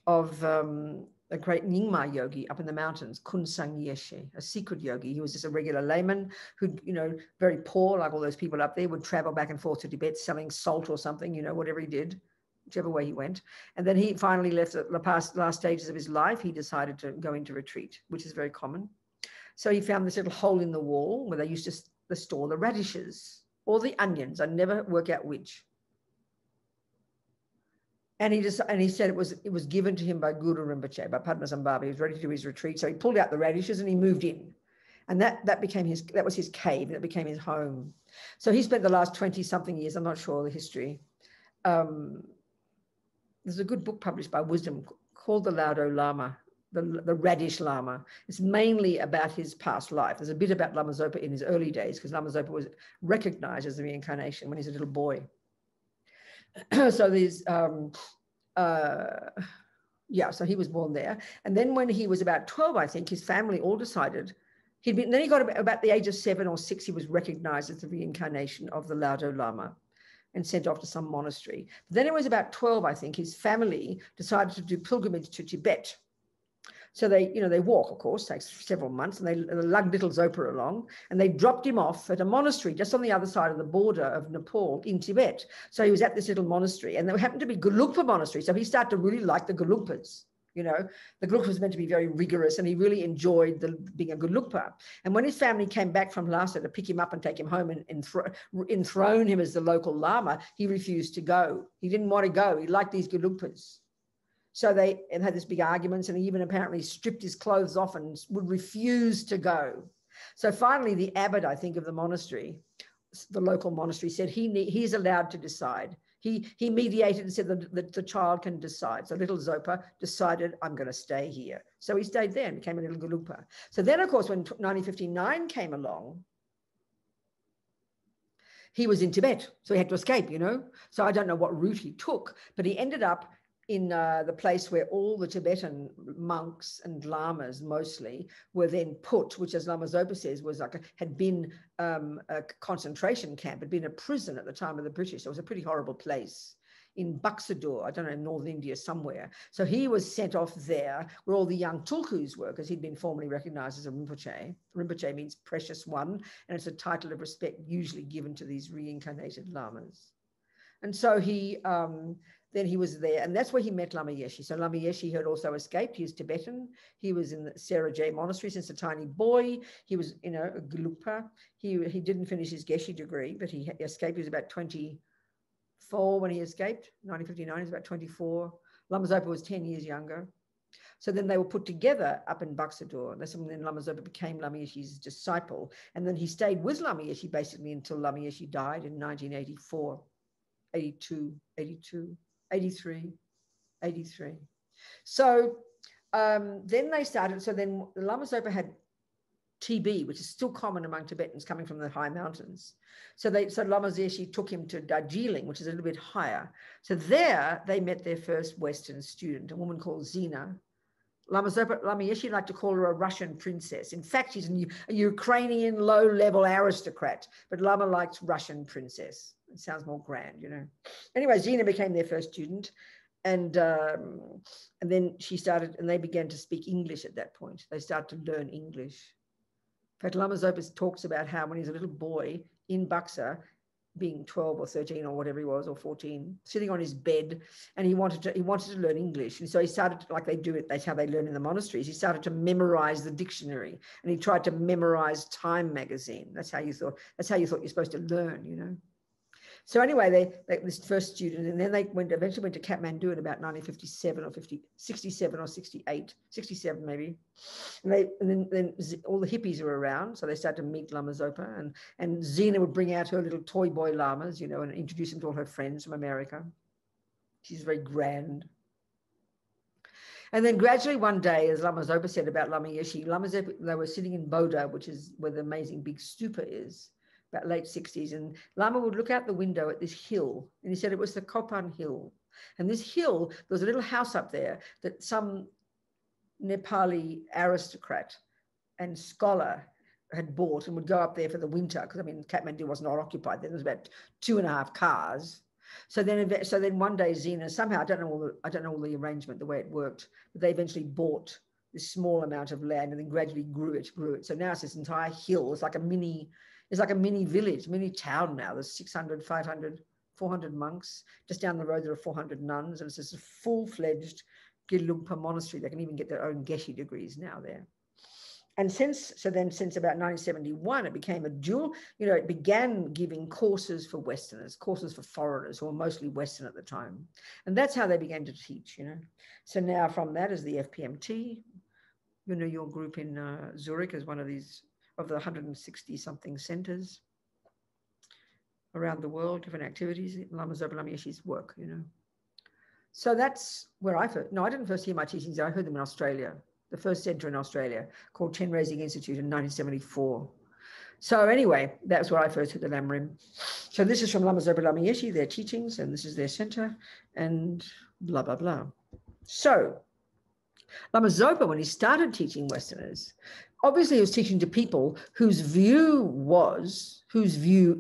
of a great Nyingma yogi up in the mountains, Kunsang Yeshe, a secret yogi. He was just a regular layman who, you know, very poor, like all those people up there, would travel back and forth to Tibet selling salt or something, you know, whatever he did, whichever way he went. And then he finally left at the last stages of his life. He decided to go into retreat, which is very common. So he found this little hole in the wall where they used to store the radishes or the onions. I never work out which. And he said it was given to him by Guru Rinpoche, by Padmasambhava. He was ready to do his retreat. So he pulled out the radishes and he moved in. And that was his cave, and it became his home. So he spent the last 20-something years, I'm not sure the history. There's a good book published by Wisdom called The Laudo Lama, the Radish Lama. It's mainly about his past life. There's a bit about Lama Zopa in his early days, because Lama Zopa was recognized as the reincarnation when he's a little boy. So there's, so he was born there. And then when he was about 12, I think, his family all decided then he got about the age of 7 or 6, he was recognized as the reincarnation of the Laudo Lama and sent off to some monastery. Then it was about 12, I think, his family decided to do pilgrimage to Tibet. So they walk, of course, takes several months, and they lugged little Zopa along, and they dropped him off at a monastery just on the other side of the border of Nepal in Tibet. So he was at this little monastery, and there happened to be Gelugpa monastery. So he started to really like the Gelugpas. You know, the Gelugpa was meant to be very rigorous, and he really enjoyed being a Gelugpa. And when his family came back from Lhasa to pick him up and take him home and enthrone him as the local Lama, he refused to go. He didn't want to go. He liked these Gelugpas. So they had this big arguments, and he even apparently stripped his clothes off and would refuse to go. So finally, the abbot, I think, of the monastery the local monastery said he's allowed to decide. He mediated and said that the child can decide. So little Zopa decided, I'm going to stay here. So he stayed there and became a little Gelugpa. So then, of course, when 1959 came along, he was in Tibet, so he had to escape, you know. So I don't know what route he took, but he ended up in the place where all the Tibetan monks and lamas mostly were then put, which, as Lama Zopa says, was like had been a concentration camp, had been a prison at the time of the British. So it was a pretty horrible place in Buxador, I don't know, in northern India somewhere. So he was sent off there where all the young tulkus were, because he'd been formally recognized as a Rinpoche. Rinpoche means precious one, and it's a title of respect usually given to these reincarnated lamas. And so then he was there, and that's where he met Lama Yeshe. So Lama Yeshe had also escaped. He was Tibetan. He was in the Sarah J Monastery since a tiny boy. He was, you know, a Gelugpa. He didn't finish his Geshe degree, but he escaped. He was about 24 when he escaped. 1959, he was about 24. Lama Zopa was 10 years younger. So then they were put together up in Buxador. That's when Lama Zopa became Lama Yeshe's disciple. And then he stayed with Lama Yeshe basically until Lama Yeshe died in 1984, 82, 83. So then they started, so then Lama Zopa had TB, which is still common among Tibetans coming from the high mountains. So Lama Yeshe took him to Darjeeling, which is a little bit higher. So there they met their first Western student, a woman called Zina. Lama Yeshe liked to call her a Russian princess. In fact, she's a Ukrainian low-level aristocrat, but Lama liked Russian princess. It sounds more grand, you know. Anyway, Zina became their first student, and then she started, and they began to speak English at that point. They started to learn English. In fact, Lama Zopa talks about how when he was a little boy in Buxa, being 12 or 13 or whatever he was, or 14, sitting on his bed, and he wanted to learn English. And so he started, like they do it, that's how they learn in the monasteries. He started to memorize the dictionary, and he tried to memorize Time magazine. That's how you thought you're supposed to learn, you know. So anyway, this first student, and then they eventually went to Kathmandu in about 1957 or 67 or 68, 67 maybe. And then all the hippies were around, so they started to meet Lama Zopa, and Zina would bring out her little toy boy lamas, you know, and introduce them to all her friends from America. She's very grand. And then gradually one day, as Lama Zopa said about Lama Yeshe, they were sitting in Boda, which is where the amazing big stupa is, about late 60s, and Lama would look out the window at this hill, and he said it was the Kopan Hill. And this hill, there was a little house up there that some Nepali aristocrat and scholar had bought and would go up there for the winter, because I mean Kathmandu was not occupied then. There was about 2.5 cars. So then one day Zina, somehow, I don't know all the arrangement, the way it worked, but they eventually bought this small amount of land and then gradually grew it. So now it's this entire hill. It's like a mini village, mini town now. There's 600, 500, 400 monks. Just down the road, there are 400 nuns. And it's just a full-fledged Gelugpa monastery. They can even get their own Geshe degrees now there. And since about 1971, it became a dual, you know, it began giving courses for Westerners, courses for foreigners who were mostly Western at the time. And that's how they began to teach, you know. So now from that is the FPMT, you know, your group in Zurich is one of these, of the 160 something centers around the world, different activities, Lama Zopa Lama Yeshe's work, you know. So that's where I didn't first hear my teachings. I heard them in Australia, the first center in Australia called Chenrezig Institute in 1974. So anyway, that's where I first heard the Lamrim. So this is from Lama Zopa Lama Yeshe, their teachings, and this is their center, and blah, blah, blah. So Lama Zopa, when he started teaching Westerners, obviously he was teaching to people whose view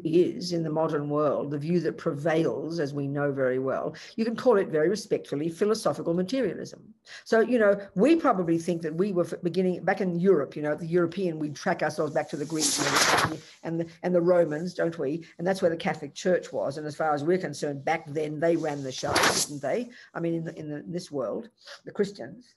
is in the modern world, the view that prevails, as we know very well. You can call it very respectfully philosophical materialism. So, you know, we probably think that we were beginning back in Europe, you know, the European, we track ourselves back to the Greeks and the Romans, don't we? And that's where the Catholic Church was. And as far as we're concerned, back then they ran the show, didn't they? I mean, in this world, the Christians.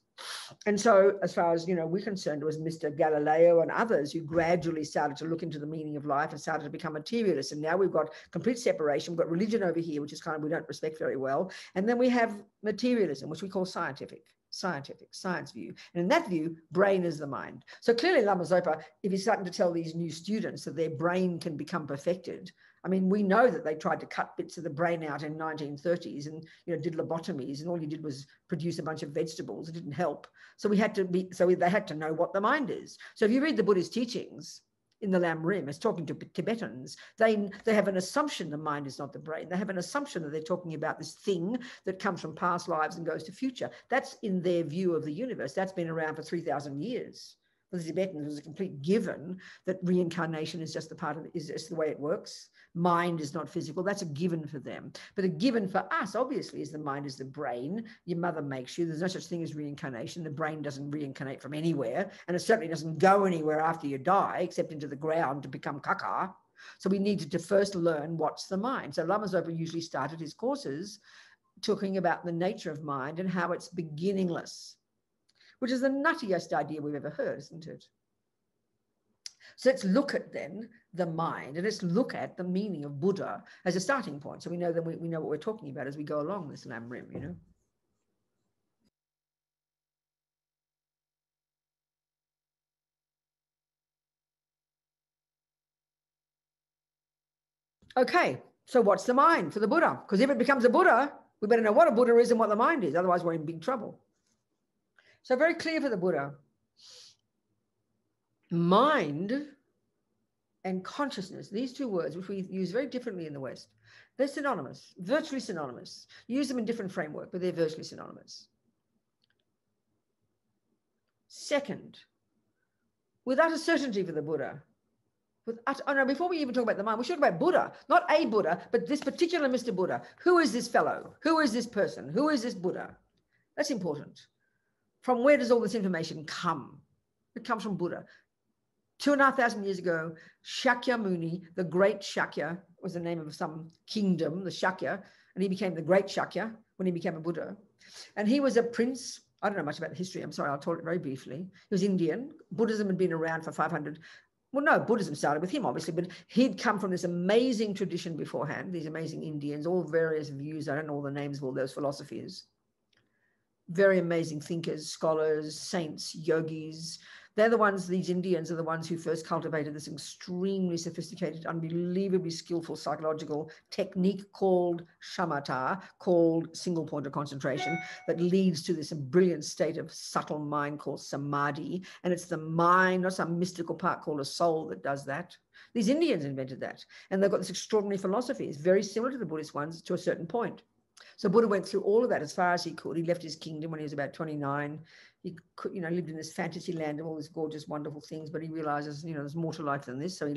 And so as far as, you know, we're concerned, it was Mr. Galileo and others who gradually started to look into the meaning of life and started to become materialists. And now we've got complete separation. We've got religion over here, which is kind of, we don't respect very well. And then we have materialism, which we call scientific. scientific, science view. And in that view, brain is the mind. So clearly Lama Zopa, if he's starting to tell these new students that their brain can become perfected, I mean, we know that they tried to cut bits of the brain out in 1930s and, you know, did lobotomies, and all you did was produce a bunch of vegetables. It didn't help. So they had to know what the mind is. So if you read the Buddhist teachings in the Lam Rim, as talking to Tibetans, they have an assumption the mind is not the brain. They have an assumption that they're talking about this thing that comes from past lives and goes to future. That's in their view of the universe. That's been around for 3,000 years. For the Tibetans, it was a complete given that reincarnation is just is just the way it works. Mind is not physical. That's a given for them. But a given for us, obviously, is the mind is the brain. Your mother makes you. There's no such thing as reincarnation. The brain doesn't reincarnate from anywhere. And it certainly doesn't go anywhere after you die, except into the ground to become kaka. So we needed to first learn what's the mind. So Lama Zopa usually started his courses talking about the nature of mind and how it's beginningless, which is the nuttiest idea we've ever heard, isn't it? So let's look at then the mind, and let's look at the meaning of Buddha as a starting point. So we know that we know what we're talking about as we go along this Lam Rim, you know. Okay, so what's the mind for the Buddha? Because if it becomes a Buddha, we better know what a Buddha is and what the mind is. Otherwise, we're in big trouble. So very clear for the Buddha. Mind and consciousness, these two words, which we use very differently in the West, they're synonymous, virtually synonymous. You use them in different framework, but they're virtually synonymous. Second, without a certainty for the Buddha, before we even talk about the mind, we should talk about Buddha, not a Buddha, but this particular Mr. Buddha. Who is this fellow? Who is this person? Who is this Buddha? That's important. From where does all this information come? It comes from Buddha. 2,500 years ago, Shakyamuni, the great Shakya, was the name of some kingdom, the Shakya, and he became the great Shakya when he became a Buddha. And he was a prince. I don't know much about the history. I'm sorry, I'll tell it very briefly. He was Indian. Buddhism had been around for 500. Well, no, Buddhism started with him, obviously, but he'd come from this amazing tradition beforehand, these amazing Indians, all various views. I don't know all the names of all those philosophies. Very amazing thinkers, scholars, saints, yogis. They're the ones, these Indians are the ones who first cultivated this extremely sophisticated, unbelievably skillful psychological technique called shamatha, called single point of concentration, that leads to this brilliant state of subtle mind called samadhi. And it's the mind, not some mystical part called a soul, that does that. These Indians invented that. And they've got this extraordinary philosophy. It's very similar to the Buddhist ones to a certain point. So Buddha went through all of that as far as he could. He left his kingdom when he was about 29. He could, lived in this fantasy land of all these gorgeous, wonderful things, but he realizes, there's more to life than this. So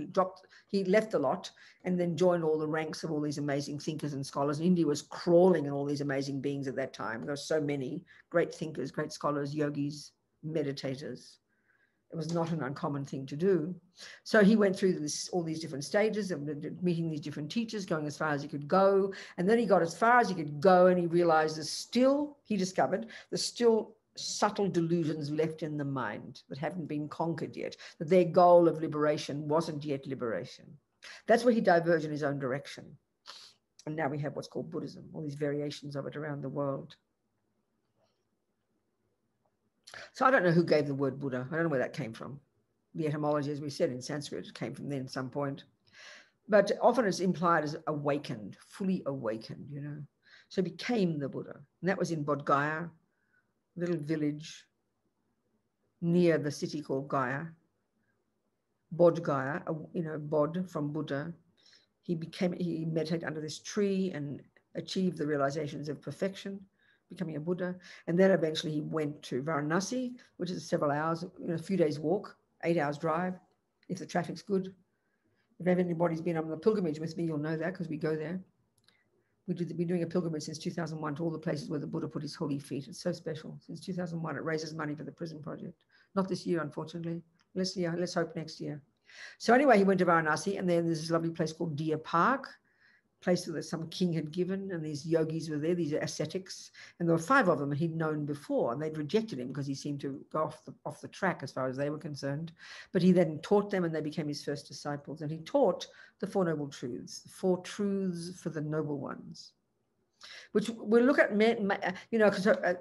he left a lot and then joined all the ranks of all these amazing thinkers and scholars. And India was crawling in all these amazing beings at that time. There were so many great thinkers, great scholars, yogis, meditators. It was not an uncommon thing to do. So he went through all these different stages of meeting these different teachers, going as far as he could go. And then he got as far as he could go, and he realized he discovered there's still subtle delusions left in the mind that haven't been conquered yet, that their goal of liberation wasn't yet liberation. That's where he diverged in his own direction. And now we have what's called Buddhism, all these variations of it around the world. So I don't know who gave the word Buddha. I don't know where that came from. The etymology, as we said in Sanskrit, came from then at some point. But often it's implied as awakened, fully awakened, So he became the Buddha. And that was in Bodh Gaya, a little village near the city called Gaya. Bodh Gaya, Bodh from Buddha. He meditated under this tree and achieved the realizations of perfection, becoming a Buddha. And then eventually he went to Varanasi, which is several hours, a few days walk, 8 hours drive, if the traffic's good. If anybody's been on the pilgrimage with me, you'll know that, because we go there. We've been doing a pilgrimage since 2001 to all the places where the Buddha put his holy feet. It's so special. Since 2001, it raises money for the prison project. Not this year, unfortunately. Let's hope next year. So anyway, he went to Varanasi, and then there's this lovely place called Deer Park, place that some king had given, and these yogis were there, these ascetics, and there were 5 of them he'd known before, and they'd rejected him because he seemed to go off the track as far as they were concerned. But he then taught them, and they became his first disciples, and he taught the 4 noble truths, the 4 truths for the noble ones. which we'll look at, you know,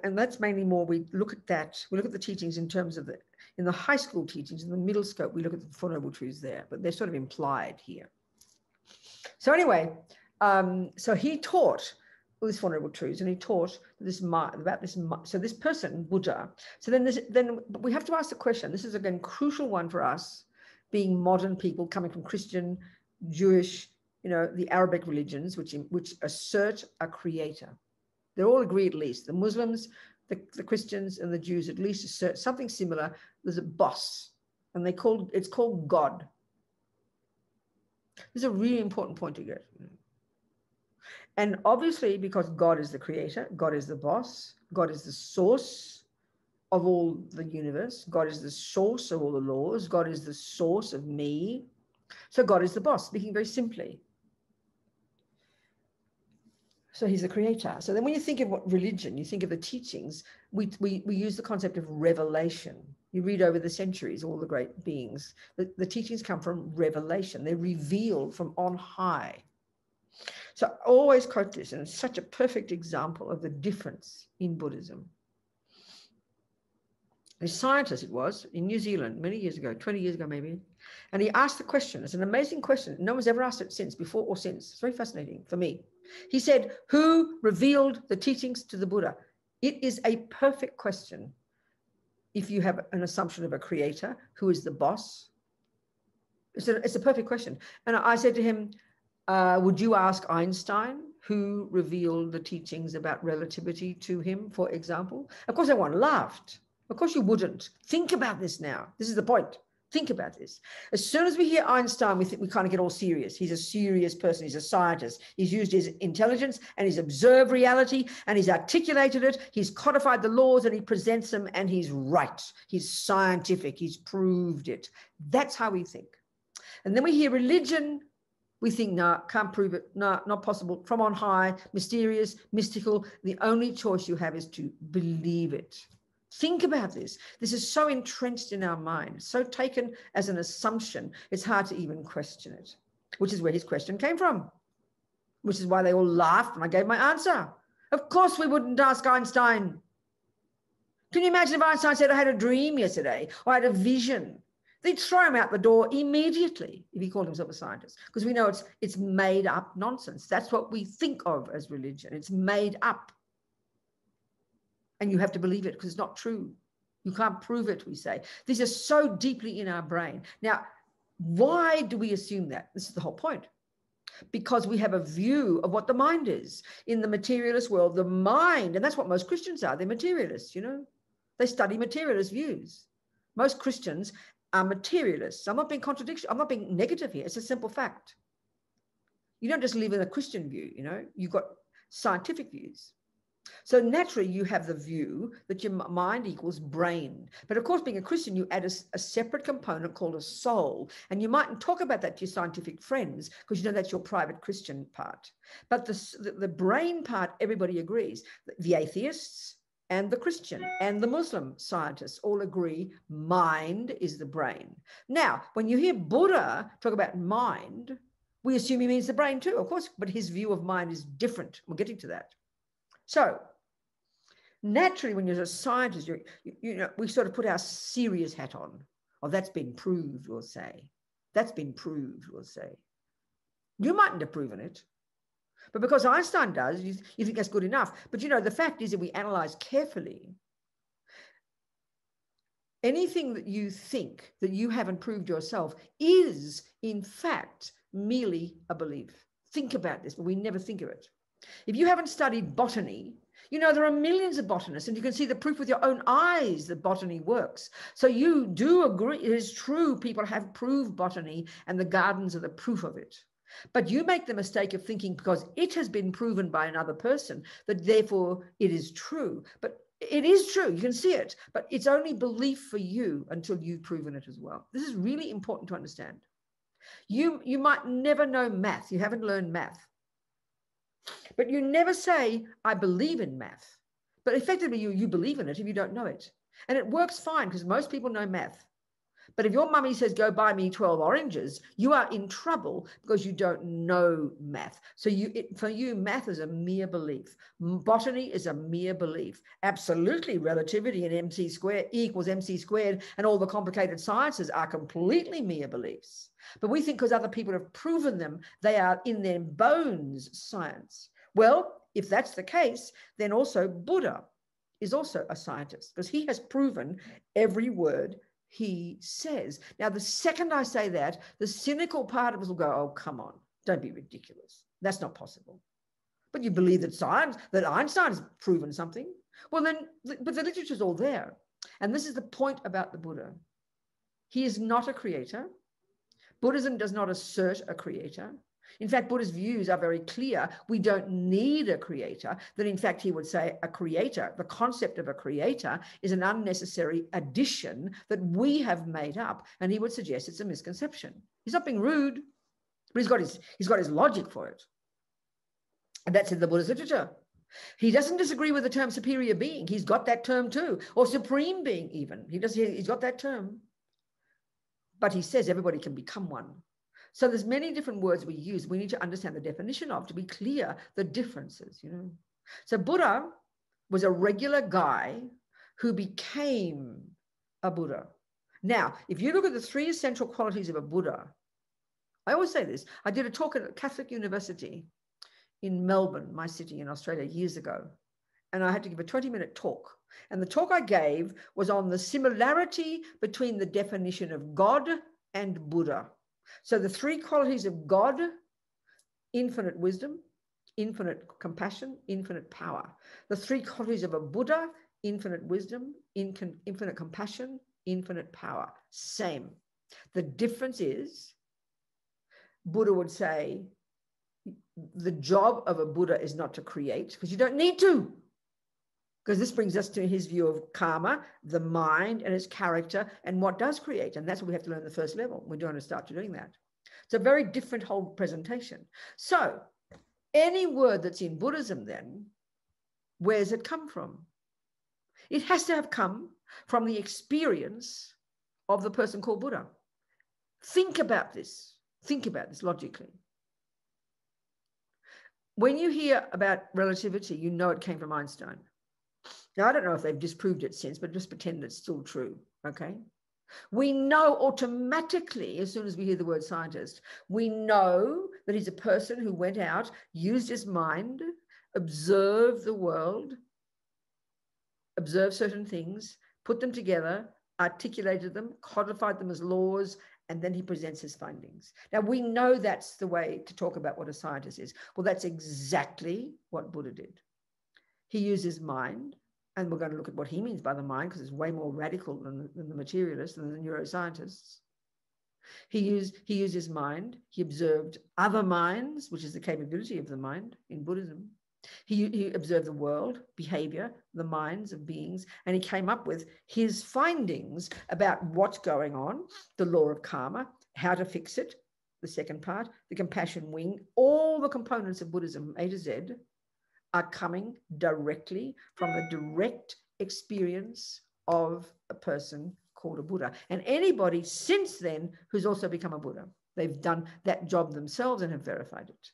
and that's mainly more, we look at that, we look at the teachings in terms of in the high school teachings, in the middle scope, we look at the Four Noble Truths there, but they're sort of implied here. So anyway, so he taught all these Four Noble Truths, and he taught this about this. So this person, Buddha. So then we have to ask the question. This is again crucial one for us, being modern people coming from Christian, Jewish, you know, the Arabic religions, which assert a creator. They all agree, at least the Muslims, the Christians, and the Jews at least assert something similar. There's a boss, and it's called God. This is a really important point to get. And obviously, because God is the creator, God is the boss, God is the source of all the universe, God is the source of all the laws, God is the source of me. So God is the boss, speaking very simply. So he's the creator. So then when you think of what religion, you think of the teachings, we use the concept of revelation. You read over the centuries, all the great beings, the teachings come from revelation. They're revealed from on high. So I always quote this, and it's such a perfect example of the difference in Buddhism. A scientist, it was, in New Zealand many years ago, 20 years ago maybe, and he asked the question. It's an amazing question. No one's ever asked it since, before or since. It's very fascinating for me. He said, who revealed the teachings to the Buddha? It is a perfect question if you have an assumption of a creator who is the boss. It's a perfect question. And I said to him, would you ask Einstein who revealed the teachings about relativity to him, for example? Of course, everyone laughed. Of course you wouldn't. Think about this now. This is the point. Think about this. As soon as we hear Einstein, we think we kind of get all serious. He's a serious person. He's a scientist. He's used his intelligence and he's observed reality and he's articulated it. He's codified the laws and he presents them and he's right. He's scientific. He's proved it. That's how we think. And then we hear religion. We think, no, can't prove it. No, not possible. From on high, mysterious, mystical. The only choice you have is to believe it. Think about this. This is so entrenched in our mind, so taken as an assumption, it's hard to even question it, which is where his question came from, which is why they all laughed when I gave my answer. Of course we wouldn't ask Einstein. Can you imagine if Einstein said, I had a dream yesterday, or I had a vision? They'd throw him out the door immediately if he called himself a scientist, because we know it's made up nonsense. That's what we think of as religion. It's made up. And you have to believe it because it's not true. You can't prove it, we say. These are so deeply in our brain. Now, why do we assume that? This is the whole point. Because we have a view of what the mind is. In the materialist world, the mind, and that's what most Christians are, they're materialists, you know. They study materialist views. Most Christians are materialists. I'm not being contradiction. I'm not being negative here. It's a simple fact. You don't just live in a Christian view, you know. You've got scientific views. So naturally, you have the view that your mind equals brain. But of course, being a Christian, you add a separate component called a soul. And you mightn't talk about that to your scientific friends because you know that's your private Christian part. But the brain part, everybody agrees. The atheists and the Christian and the Muslim scientists all agree mind is the brain. Now, when you hear Buddha talk about mind, we assume he means the brain too, of course, but his view of mind is different. We're getting to that. So naturally, when you're a scientist, you know, we sort of put our serious hat on. Oh, that's been proved, we'll say. That's been proved, we'll say. You mightn't have proven it. But because Einstein does, you think that's good enough. But you know, the fact is that we analyze carefully. Anything that you think that you haven't proved yourself is, in fact, merely a belief. Think about this, but we never think of it. If you haven't studied botany, you know, there are millions of botanists and you can see the proof with your own eyes that botany works. So you do agree, it is true, people have proved botany and the gardens are the proof of it. But you make the mistake of thinking because it has been proven by another person that therefore it is true. But it is true, you can see it, but it's only belief for you until you've proven it as well. This is really important to understand. You might never know math, you haven't learned math. But you never say, I believe in math. But effectively, you believe in it if you don't know it. And it works fine because most people know math. But if your mummy says, go buy me 12 oranges, you are in trouble because you don't know math. So for you, math is a mere belief. Botany is a mere belief. Absolutely, relativity and MC squared equals MC squared and all the complicated sciences are completely mere beliefs. But we think because other people have proven them, they are in their bones science. Well, if that's the case, then also Buddha is also a scientist because he has proven every word he says. Now, the second I say that, the cynical part of us will go, oh, come on, don't be ridiculous. That's not possible. But you believe that Einstein has proven something. Well, then, but the literature's all there. And this is the point about the Buddha. He is not a creator. Buddhism does not assert a creator. In fact, Buddha's views are very clear. We don't need a creator. That in fact, he would say a creator, the concept of a creator is an unnecessary addition that we have made up. And he would suggest it's a misconception. He's not being rude, but he's got his logic for it. And that's in the Buddhist literature. He doesn't disagree with the term superior being. He's got that term too, or supreme being even. He's got that term. But he says everybody can become one. So there's many different words we use. We need to understand the definition of to be clear the differences, you know. So Buddha was a regular guy who became a Buddha. Now, if you look at the 3 essential qualities of a Buddha, I always say this. I did a talk at a Catholic university in Melbourne, my city in Australia, years ago. And I had to give a 20-minute talk. And the talk I gave was on the similarity between the definition of God and Buddha. So the 3 qualities of God: infinite wisdom, infinite compassion, infinite power. The 3 qualities of a Buddha: infinite wisdom, infinite compassion, infinite power. Same. The difference is Buddha would say the job of a Buddha is not to create, because you don't need to. Because this brings us to his view of karma, the mind and its character, and what does create. And that's what we have to learn at the first level. We're going to start doing that. It's a very different whole presentation. So any word that's in Buddhism then, where's it come from? It has to have come from the experience of the person called Buddha. Think about this. Think about this logically. When you hear about relativity, you know it came from Einstein. Now, I don't know if they've disproved it since, but just pretend it's still true, okay? We know automatically, as soon as we hear the word scientist, we know that he's a person who went out, used his mind, observed the world, observed certain things, put them together, articulated them, codified them as laws, and then he presents his findings. Now, we know that's the way to talk about what a scientist is. Well, that's exactly what Buddha did. He used his mind, and we're going to look at what he means by the mind, because it's way more radical than the materialists and the neuroscientists. He used his mind. He observed other minds, which is the capability of the mind in Buddhism. He observed the world, behavior, the minds of beings, and he came up with his findings about what's going on, the law of karma, how to fix it, the second part, the compassion wing. All the components of Buddhism, A to Z, are coming directly from the direct experience of a person called a Buddha. And anybody since then who's also become a Buddha, they've done that job themselves and have verified it.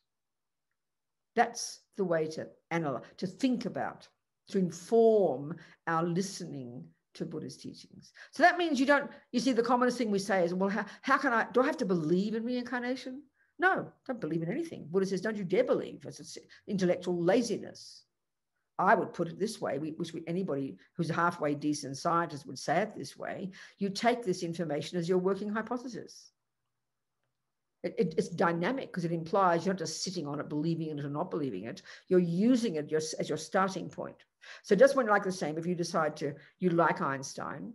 That's the way to analyze, to think about, to inform our listening to Buddha's teachings. So that means you see, the commonest thing we say is, well, how can do I have to believe in reincarnation? No, don't believe in anything. Buddha says, don't you dare believe. It's intellectual laziness. I would put it this way, anybody who's a halfway decent scientist would say it this way. You take this information as your working hypothesis. It's dynamic because it implies you're not just sitting on it, believing it or not believing it. You're using it as your starting point. So just when, like the same, if you decide you like Einstein,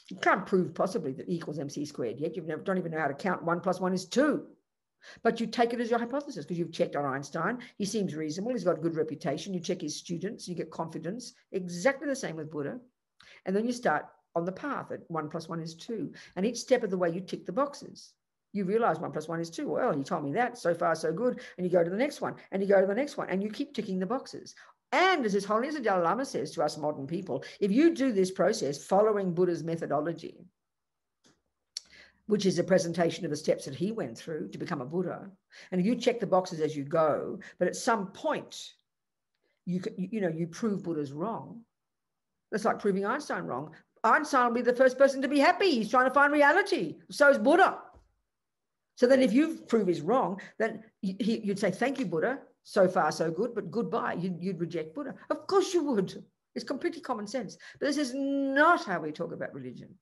you can't prove possibly that E equals MC squared yet. Don't even know how to count 1 + 1 is 2. But you take it as your hypothesis because you've checked on Einstein. He seems reasonable. He's got a good reputation. You check his students. You get confidence. Exactly the same with Buddha. And then you start on the path at 1 + 1 is 2. And each step of the way you tick the boxes. You realize 1 + 1 is 2. Well, he told me that. So far, so good. And you go to the next one. And you go to the next one. And you keep ticking the boxes. And as His Holiness the Dalai Lama says to us modern people, if you do this process following Buddha's methodology, which is a presentation of the steps that he went through to become a Buddha. And you check the boxes as you go, but at some point, you prove Buddha's wrong. That's like proving Einstein wrong. Einstein will be the first person to be happy. He's trying to find reality. So is Buddha. So then if you prove he's wrong, then you'd say, thank you, Buddha. So far, so good, but goodbye. You'd reject Buddha. Of course you would. It's completely common sense. But this is not how we talk about religion.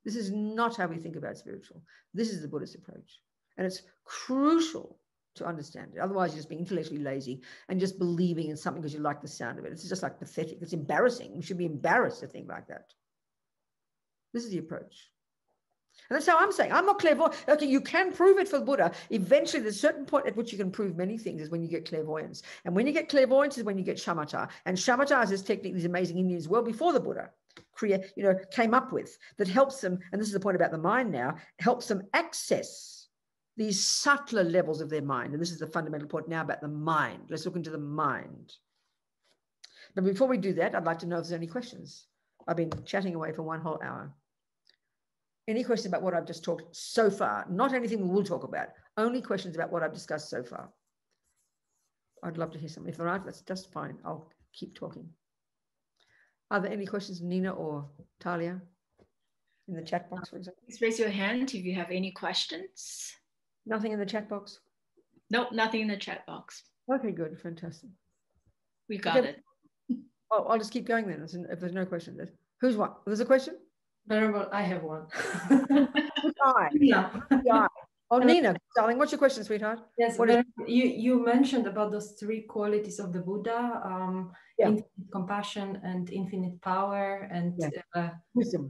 This is not how we think about spiritual. This is the Buddhist approach. And it's crucial to understand it. Otherwise, you're just being intellectually lazy and just believing in something because you like the sound of it. It's just like pathetic. It's embarrassing. We should be embarrassed to think like that. This is the approach. And that's how I'm saying. I'm not clairvoyant. Okay, you can prove it for Buddha. Eventually, there's a certain point at which you can prove many things is when you get clairvoyance. And when you get clairvoyance is when you get shamatha. And shamatha is this technique these amazing Indians, well before the Buddha, came up with, that helps them, and this is the point about the mind now, helps them access these subtler levels of their mind. And this is the fundamental point now about the mind. Let's look into the mind. But before we do that, I'd like to know if there's any questions. I've been chatting away for 1 whole hour. Any questions about what I've just talked so far? Not anything we will talk about. Only questions about what I've discussed so far. I'd love to hear something. If there aren't, that's just fine. I'll keep talking. Are there any questions, Nina or Talia, in the chat box, for example? Please raise your hand if you have any questions. Nothing in the chat box? Nope, nothing in the chat box. Okay, good. Fantastic. We got it. Oh, I'll just keep going then if there's no questions. Who's what? There's a question? Venerable, I have one. Yeah. Oh, Nina, darling, what's your question, sweetheart? Yes, you mentioned about those 3 qualities of the Buddha, infinite compassion and infinite power and wisdom.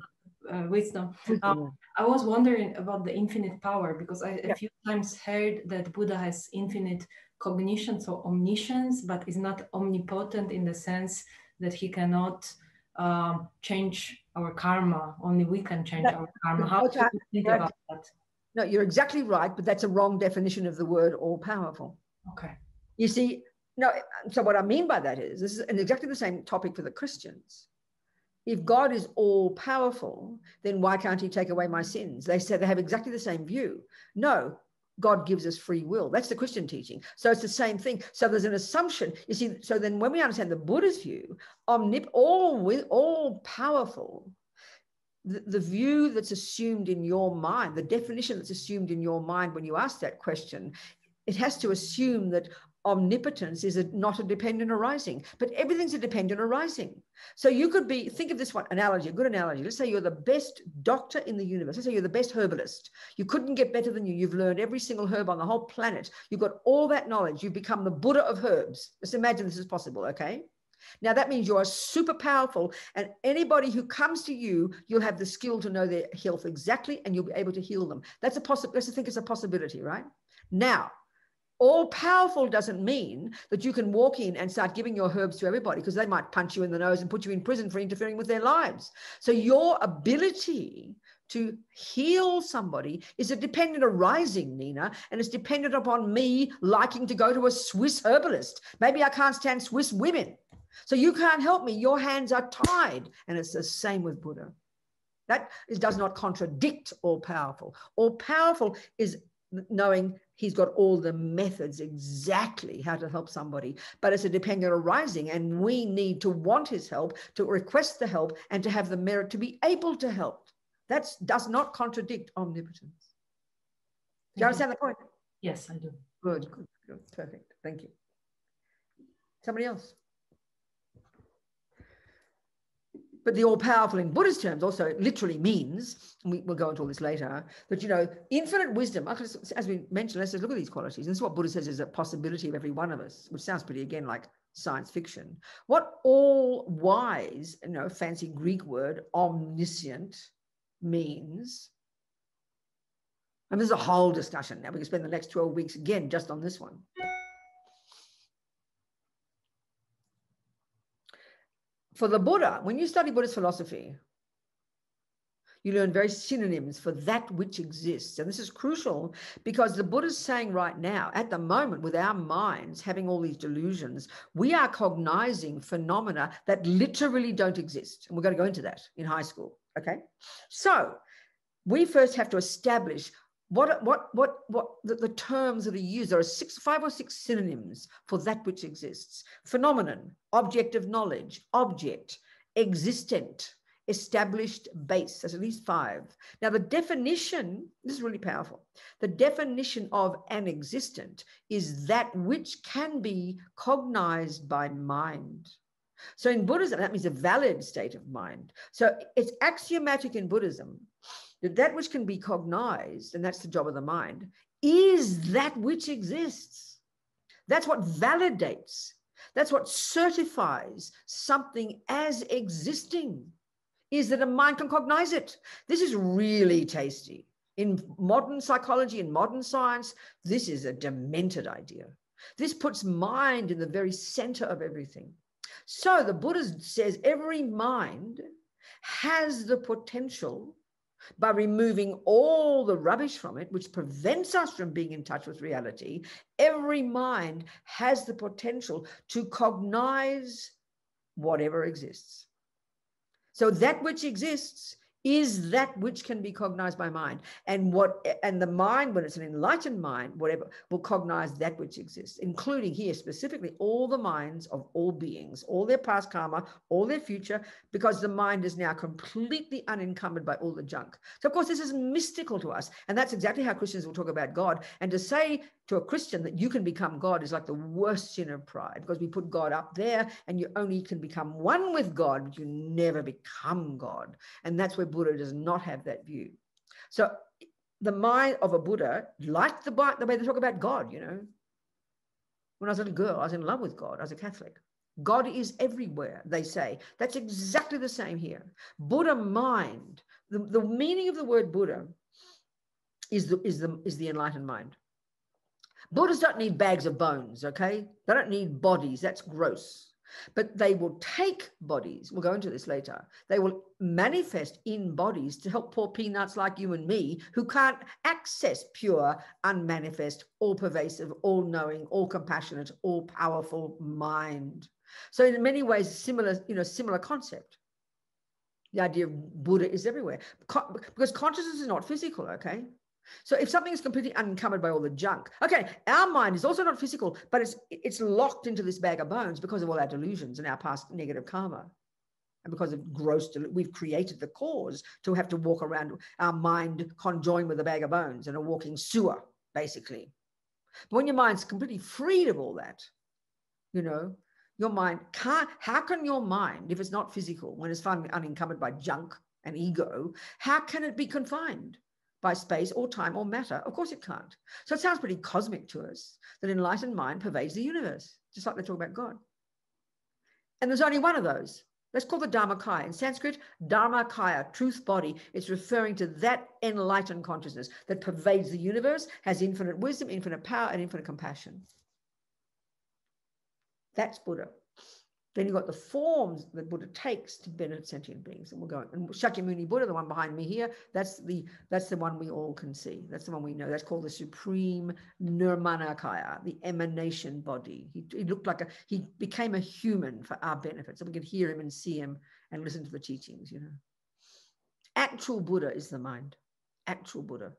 I was wondering about the infinite power because I a few times heard that Buddha has infinite cognition, so omniscience, but is not omnipotent in the sense that he cannot change our karma. Only we can change our karma. How do you think about that? No, you're exactly right, but that's a wrong definition of the word all-powerful. Okay. You see, no, so what I mean by that is, this is exactly the same topic for the Christians. If God is all-powerful, then why can't he take away my sins? They say they have exactly the same view. No, God gives us free will. That's the Christian teaching. So it's the same thing. So there's an assumption. You see, so then when we understand the Buddha's view, all-powerful, the view that's assumed in your mind, the definition that's assumed in your mind when you ask that question, it has to assume that omnipotence is not a dependent arising, but everything's a dependent arising. So you could be, think of this one analogy, a good analogy. Let's say you're the best doctor in the universe. Let's say you're the best herbalist. You couldn't get better than you. You've learned every single herb on the whole planet. You've got all that knowledge. You've become the Buddha of herbs. Let's imagine this is possible, okay? Now that means you are super powerful, and anybody who comes to you, you'll have the skill to know their health exactly, and you'll be able to heal them. That's a possibility. Let's think it's a possibility, right? Now, all powerful doesn't mean that you can walk in and start giving your herbs to everybody, because they might punch you in the nose and put you in prison for interfering with their lives. So your ability to heal somebody is a dependent arising, Nina, and it's dependent upon me liking to go to a Swiss herbalist. Maybe I can't stand Swiss women. So you can't help me. Your hands are tied. And it's the same with Buddha. That does not contradict all powerful. All powerful is knowing he's got all the methods exactly how to help somebody, but it's a dependent arising, and we need to want his help, to request the help, and to have the merit to be able to help. That does not contradict omnipotence. Do you understand the point? Yes, I do. Good, good, good. Perfect. Thank you. Somebody else? But the all-powerful in Buddhist terms also literally means, and we'll go into all this later, that, infinite wisdom, as we mentioned, let's just look at these qualities. And this is what Buddha says is a possibility of every one of us, which sounds pretty, again, like science fiction. What all-wise, fancy Greek word, omniscient, means, and there's a whole discussion. Now we can spend the next 12 weeks again just on this one. For the Buddha, when you study Buddhist philosophy, you learn very synonyms for that which exists. And this is crucial because the Buddha's saying right now, at the moment, with our minds having all these delusions, we are cognizing phenomena that literally don't exist. And we're going to go into that in high school, okay? So we first have to establish what the terms that are used. There are 5 or 6 synonyms for that which exists. Phenomenon, object of knowledge, object, existent, established base. There's at least 5. Now, the definition, this is really powerful. The definition of an existent is that which can be cognized by mind. So in Buddhism, that means a valid state of mind. So it's axiomatic in Buddhism that that which can be cognized, and that's the job of the mind, is that which exists. That's what validates. That's what certifies something as existing, is that a mind can cognize it. This is really tasty. In modern psychology, in modern science, this is a demented idea. This puts mind in the very center of everything. So the Buddha says every mind has the potential, by removing all the rubbish from it, which prevents us from being in touch with reality, every mind has the potential to cognize whatever exists. So that which exists is that which can be cognized by mind. And the mind, when it's an enlightened mind, whatever, will cognize that which exists, including here specifically all the minds of all beings, all their past karma, all their future, because the mind is now completely unencumbered by all the junk. So of course this is mystical to us, and that's exactly how Christians will talk about God. And to say to a Christian that you can become God is like the worst sin of pride, because we put God up there and you only can become one with God, but you never become God. And that's where Buddha does not have that view. So the mind of a Buddha, like the way they talk about God, you know. When I was a little girl, I was in love with God. I was a Catholic. God is everywhere, they say. That's exactly the same here. Buddha mind, the meaning of the word Buddha is the enlightened mind. Buddhists don't need bags of bones, okay? They don't need bodies. That's gross. But they will take bodies. We'll go into this later. They will manifest in bodies to help poor peanuts like you and me who can't access pure, unmanifest, all-pervasive, all-knowing, all-compassionate, all-powerful mind. So in many ways, similar concept. The idea of Buddha is everywhere. Because consciousness is not physical, okay? So if something is completely unencumbered by all the junk, okay, our mind is also not physical, but it's locked into this bag of bones because of all our delusions and our past negative karma. And because of we've created the cause to have to walk around our mind conjoined with a bag of bones and a walking sewer, basically. But when your mind's completely freed of all that, you know, your mind can't, how can your mind, if it's not physical, when it's unencumbered by junk and ego, how can it be confined by space or time or matter? Of course it can't. So it sounds pretty cosmic to us that enlightened mind pervades the universe, just like they talk about God. And there's only one of those. That's called the Dharmakaya. In Sanskrit, Dharmakaya, truth body, it's referring to that enlightened consciousness that pervades the universe, has infinite wisdom, infinite power, and infinite compassion. That's Buddha. Then you've got the forms that Buddha takes to benefit sentient beings. And we'll go. And Shakyamuni Buddha, the one behind me here, that's the one we all can see. That's the one we know. That's called the Supreme Nirmanakaya, the emanation body. He looked like he became a human for our benefit. So we could hear him and see him and listen to the teachings, you know. Actual Buddha is the mind. Actual Buddha.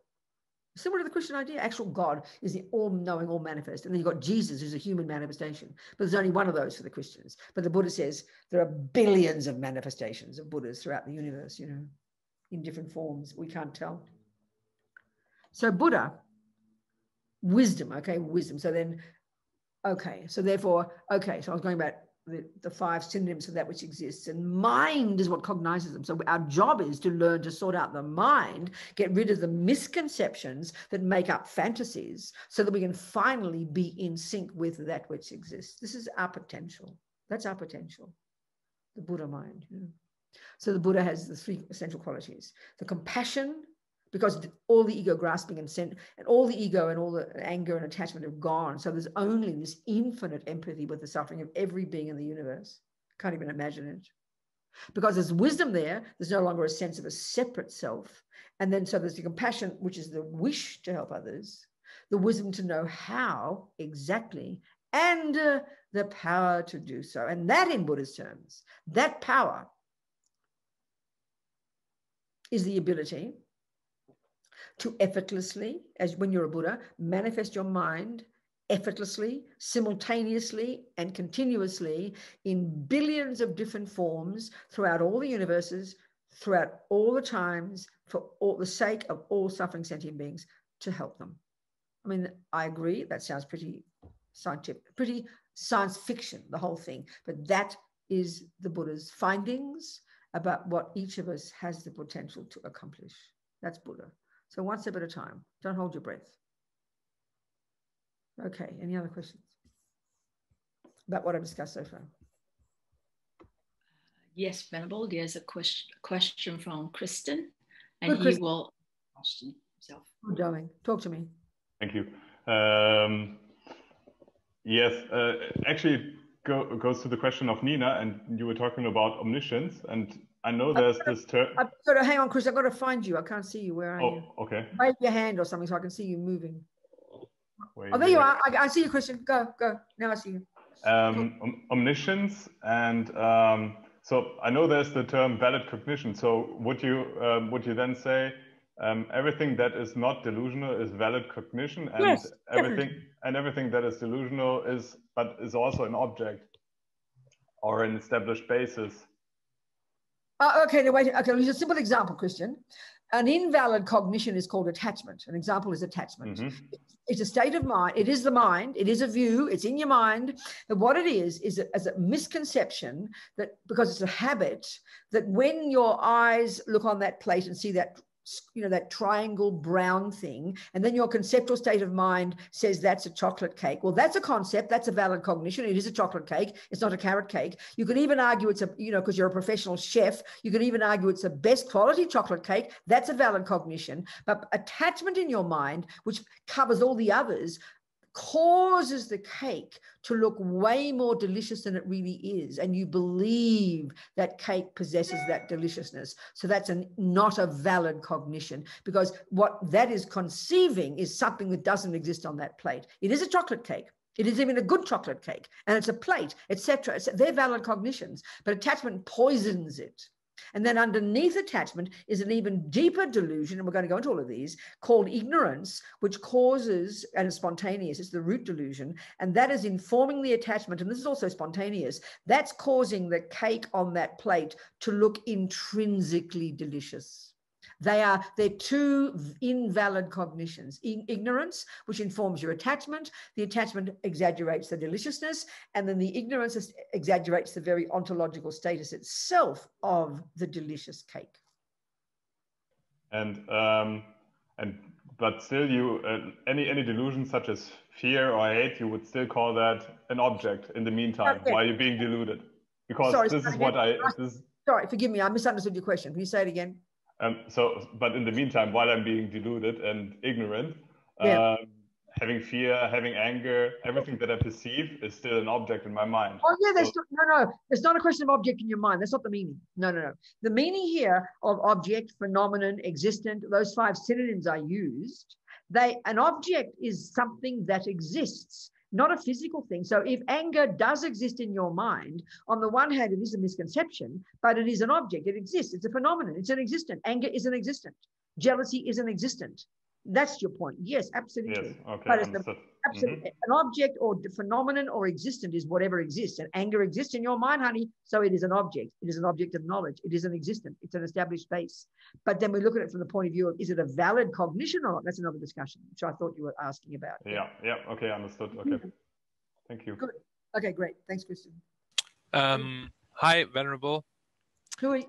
Similar to the Christian idea, actual God is the all-knowing, all-manifest. And then you've got Jesus, who's a human manifestation. But there's only one of those for the Christians. But the Buddha says there are billions of manifestations of Buddhas throughout the universe, you know, in different forms. We can't tell. So Buddha, wisdom, okay, wisdom. So then, okay, so therefore, okay, so I was going about the 5 synonyms for that which exists, and mind is what cognizes them. So our job is to learn to sort out the mind, get rid of the misconceptions that make up fantasies, so that we can finally be in sync with that which exists. This is our potential. That's our potential, the Buddha mind. You know? So the Buddha has the 3 essential qualities: the compassion, because all the ego grasping and all the ego and all the anger and attachment have gone. So there's only this infinite empathy with the suffering of every being in the universe. Can't even imagine it. Because there's wisdom there, there's no longer a sense of a separate self. And then so there's the compassion, which is the wish to help others, the wisdom to know how exactly, and the power to do so. And that, in Buddha's terms, that power is the ability to effortlessly, as when you're a Buddha, manifest your mind effortlessly, simultaneously, and continuously in billions of different forms throughout all the universes, throughout all the times, for all the sake of all suffering sentient beings, to help them. I mean, I agree, that sounds pretty scientific, pretty science fiction, the whole thing, but that is the Buddha's findings about what each of us has the potential to accomplish. That's Buddha. So one step at a time. Don't hold your breath. Okay, any other questions about what I've discussed so far? Yes, Venerable, there's a question from Kristen, and Good, he Kristen. will question himself. Good, darling. Talk to me. Thank you. Yes, actually it goes to the question of Nina, and you were talking about omniscience, and I know there's this term. I've got to, hang on, Chris, I've got to find you. I can't see you. Where are you? Oh, okay. Wave your hand or something so I can see you moving. Wait, oh, there you are. I see you, Christian. Go. Now I see you. Omniscience, and so I know there's the term valid cognition. So would you then say everything that is not delusional is valid cognition, and yes, everything that is delusional is also an object or an established basis? Okay, no, wait. Okay, I'll use a simple example, Christian. An invalid cognition is called attachment. An example is attachment. Mm-hmm. It's a state of mind. It is the mind. It is a view. It's in your mind. And what it is as a misconception that, because it's a habit, that when your eyes look on that plate and see that, you know, that triangle brown thing, and then your conceptual state of mind says that's a chocolate cake. Well, that's a concept. That's a valid cognition. It is a chocolate cake. It's not a carrot cake. You can even argue it's a, you know, because you're a professional chef, you can even argue it's the best quality chocolate cake. That's a valid cognition. But attachment in your mind, which covers all the others, causes the cake to look way more delicious than it really is, and you believe that cake possesses that deliciousness. So that's not a valid cognition, because what that is conceiving is something that doesn't exist on that plate. It is a chocolate cake. It is even a good chocolate cake, and it's a plate, etc. They're valid cognitions, but attachment poisons it. And then underneath attachment is an even deeper delusion, and we're going to go into all of these, called ignorance, which causes, and it's spontaneous, it's the root delusion, and that is informing the attachment, and this is also spontaneous, that's causing the cake on that plate to look intrinsically delicious. They're two invalid cognitions. Ignorance, which informs your attachment. The attachment exaggerates the deliciousness, and then the ignorance exaggerates the very ontological status itself of the delicious cake. But still, you any delusion such as fear or hate, you would still call that an object in the meantime while you're being deluded. Because Sorry, forgive me, I misunderstood your question. Can you say it again? But in the meantime, while I'm being deluded and ignorant, having fear, having anger, everything that I perceive is still an object in my mind. Oh yeah, no. It's not a question of object in your mind. That's not the meaning. No. The meaning here of object, phenomenon, existent, those 5 synonyms I used, an object is something that exists, not a physical thing. So if anger does exist in your mind, on the one hand, it is a misconception, but it is an object. It exists. It's a phenomenon. It's an existent. Anger is an existent. Jealousy is an existent. That's your point. Yes, absolutely. Yes, okay, but understood. Absolutely. An object or phenomenon or existent is whatever exists. And anger exists in your mind, honey, so it is an object. It is an object of knowledge. It is an existent. It's an established base. But then we look at it from the point of view of, is it a valid cognition or not? That's another discussion, which I thought you were asking about. Yeah. Okay, understood. Okay. Thank you. Good. Okay, great. Thanks, Christian. Hi, Venerable. Who's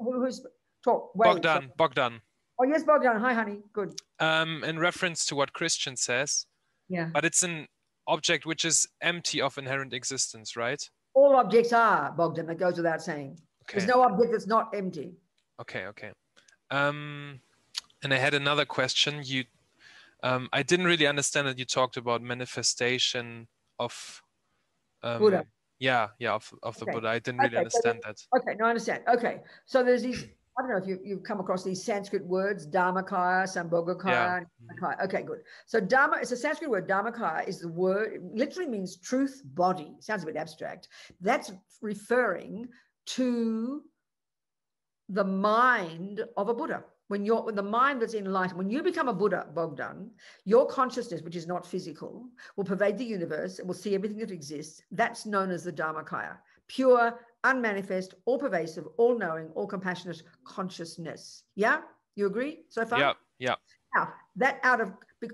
talk? Bogdan. Oh, yes, Bogdan. Hi, honey. Good. In reference to what Christian says, but it's an object which is empty of inherent existence, right? All objects are, Bogdan. That goes without saying. Okay. There's no object that's not empty. Okay. And I had another question. I didn't really understand that you talked about manifestation of Buddha. Of the Buddha. I didn't really understand that. Okay, no, I understand. Okay, so there's these, I don't know if you've come across these Sanskrit words, Dharmakaya, Sambhogakaya. Yeah. Okay, good. So Dharma, it's a Sanskrit word. Dharmakaya is the word, it literally means truth body. Sounds a bit abstract. That's referring to the mind of a Buddha. when the mind that's enlightened, when you become a Buddha, Bogdan, your consciousness, which is not physical, will pervade the universe and will see everything that exists. That's known as the Dharmakaya. Pure, unmanifest, all pervasive, all knowing, all compassionate consciousness. Yeah? You agree so far? Yeah, yeah. Now,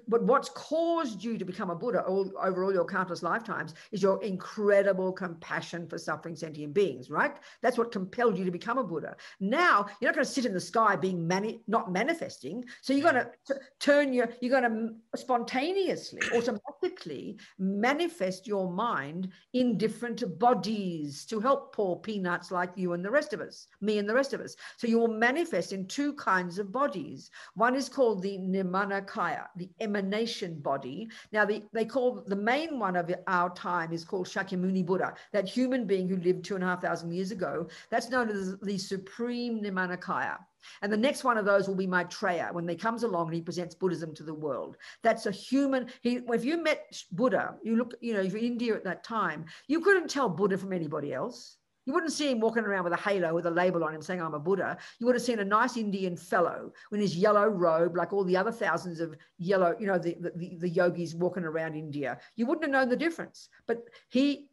but what's caused you to become a Buddha over all your countless lifetimes is your incredible compassion for suffering sentient beings, right? That's what compelled you to become a Buddha. Now, you're not going to sit in the sky being not manifesting. So you're going to you're going to spontaneously, automatically manifest your mind in different bodies to help poor peanuts like you and the rest of us, me and the rest of us. So you will manifest in two kinds of bodies. One is called the Nirmanakaya, the emanation body. Now, they call the main one of our time is called Shakyamuni Buddha, that human being who lived 2,500 years ago. That's known as the supreme Nirmanakaya. And the next one of those will be Maitreya when he comes along and he presents Buddhism to the world. That's a human. If you met Buddha, if you're in India at that time, you couldn't tell Buddha from anybody else. You wouldn't see him walking around with a halo with a label on him saying, I'm a Buddha. You would have seen a nice Indian fellow in his yellow robe, like all the other thousands of yellow, the yogis walking around India. You wouldn't have known the difference. But he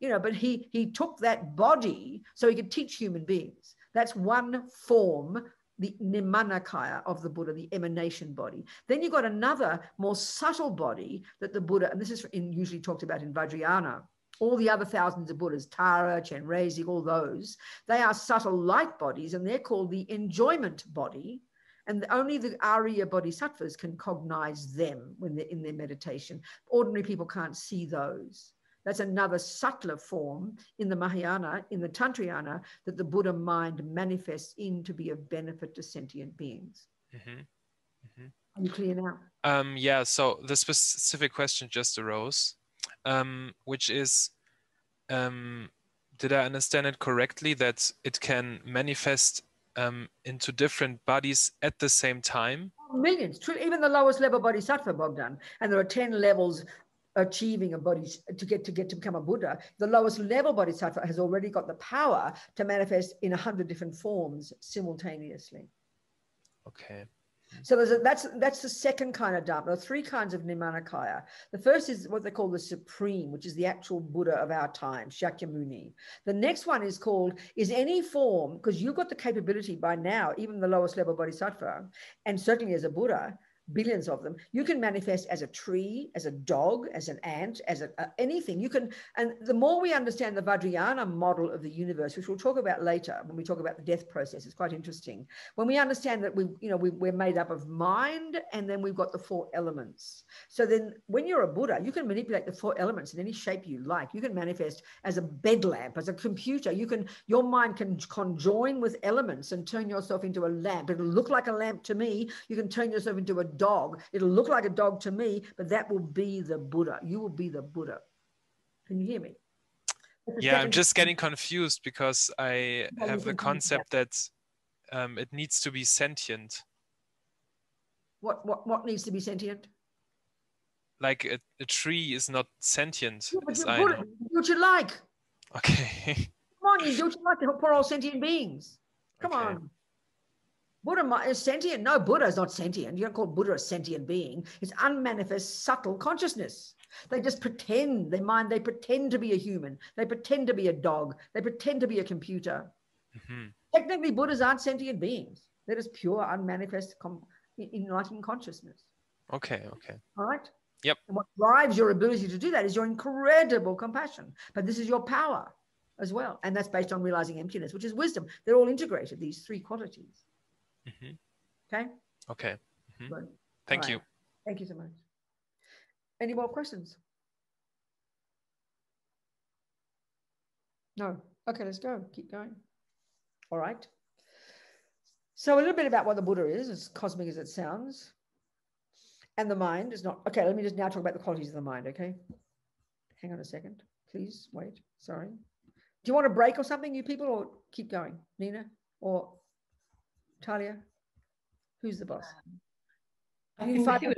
took that body so he could teach human beings. That's one form, the Nirmanakaya of the Buddha, the emanation body. Then you've got another more subtle body that the Buddha, and this is usually talked about in Vajrayana, all the other thousands of Buddhas, Tara, Chenrezig, all those, they are subtle light bodies, and they're called the enjoyment body. And only the Arya Bodhisattvas can cognize them when they're in their meditation. Ordinary people can't see those. That's another subtler form in the Mahayana, in the Tantrayana, that the Buddha mind manifests in to be of benefit to sentient beings. Mm-hmm. Mm-hmm. Are you clear now? Yeah, so the specific question just arose. Which is, did I understand it correctly that it can manifest into different bodies at the same time? Millions, even the lowest level bodhisattva, Bogdan, and there are 10 levels achieving a body to become a Buddha. The lowest level bodhisattva has already got the power to manifest in 100 different forms simultaneously. Okay. So that's the second kind of Dharma. There are three kinds of Nirmanakaya. The first is what they call the supreme, which is the actual Buddha of our time, Shakyamuni. The next one is any form, because you've got the capability by now, even the lowest level bodhisattva, and certainly as a Buddha, billions of them, you can manifest as a tree, as a dog, as an ant, as anything. You can, and the more we understand the Vajrayana model of the universe, which we'll talk about later when we talk about the death process, it's quite interesting. When we understand that we're made up of mind, and then we've got the four elements. So then when you're a Buddha, you can manipulate the four elements in any shape you like. You can manifest as a bed lamp, as a computer. Your mind can conjoin with elements and turn yourself into a lamp. It'll look like a lamp to me. You can turn yourself into a dog. It'll look like a dog to me, but that will be the Buddha. You will be the Buddha. Can you hear me? Yeah, I'm just getting confused because I have the concept that it needs to be sentient. What needs to be sentient? Like a tree is not sentient. Yeah, but Buddha, do what you like. Okay. Come on, you do what you like to help poor old sentient beings. Come on. Buddha is sentient. No, Buddha is not sentient. You don't call Buddha a sentient being. It's unmanifest, subtle consciousness. They just pretend, they pretend to be a human. They pretend to be a dog. They pretend to be a computer. Mm-hmm. Technically, Buddhas aren't sentient beings. They're just pure, unmanifest, enlightened consciousness. Okay. All right? Yep. And what drives your ability to do that is your incredible compassion. But this is your power as well. And that's based on realizing emptiness, which is wisdom. They're all integrated, these three qualities. Mm-hmm. Okay. Mm-hmm. Thank you. Thank you so much. Any more questions? No. Okay, let's go. Keep going. All right. So a little bit about what the Buddha is, as cosmic as it sounds. And the mind is not. Okay, let me just now talk about the qualities of the mind, okay? Hang on a second. Please wait. Sorry. Do you want a break or something, you people, or keep going? Nina or Talia? Who's the boss? We can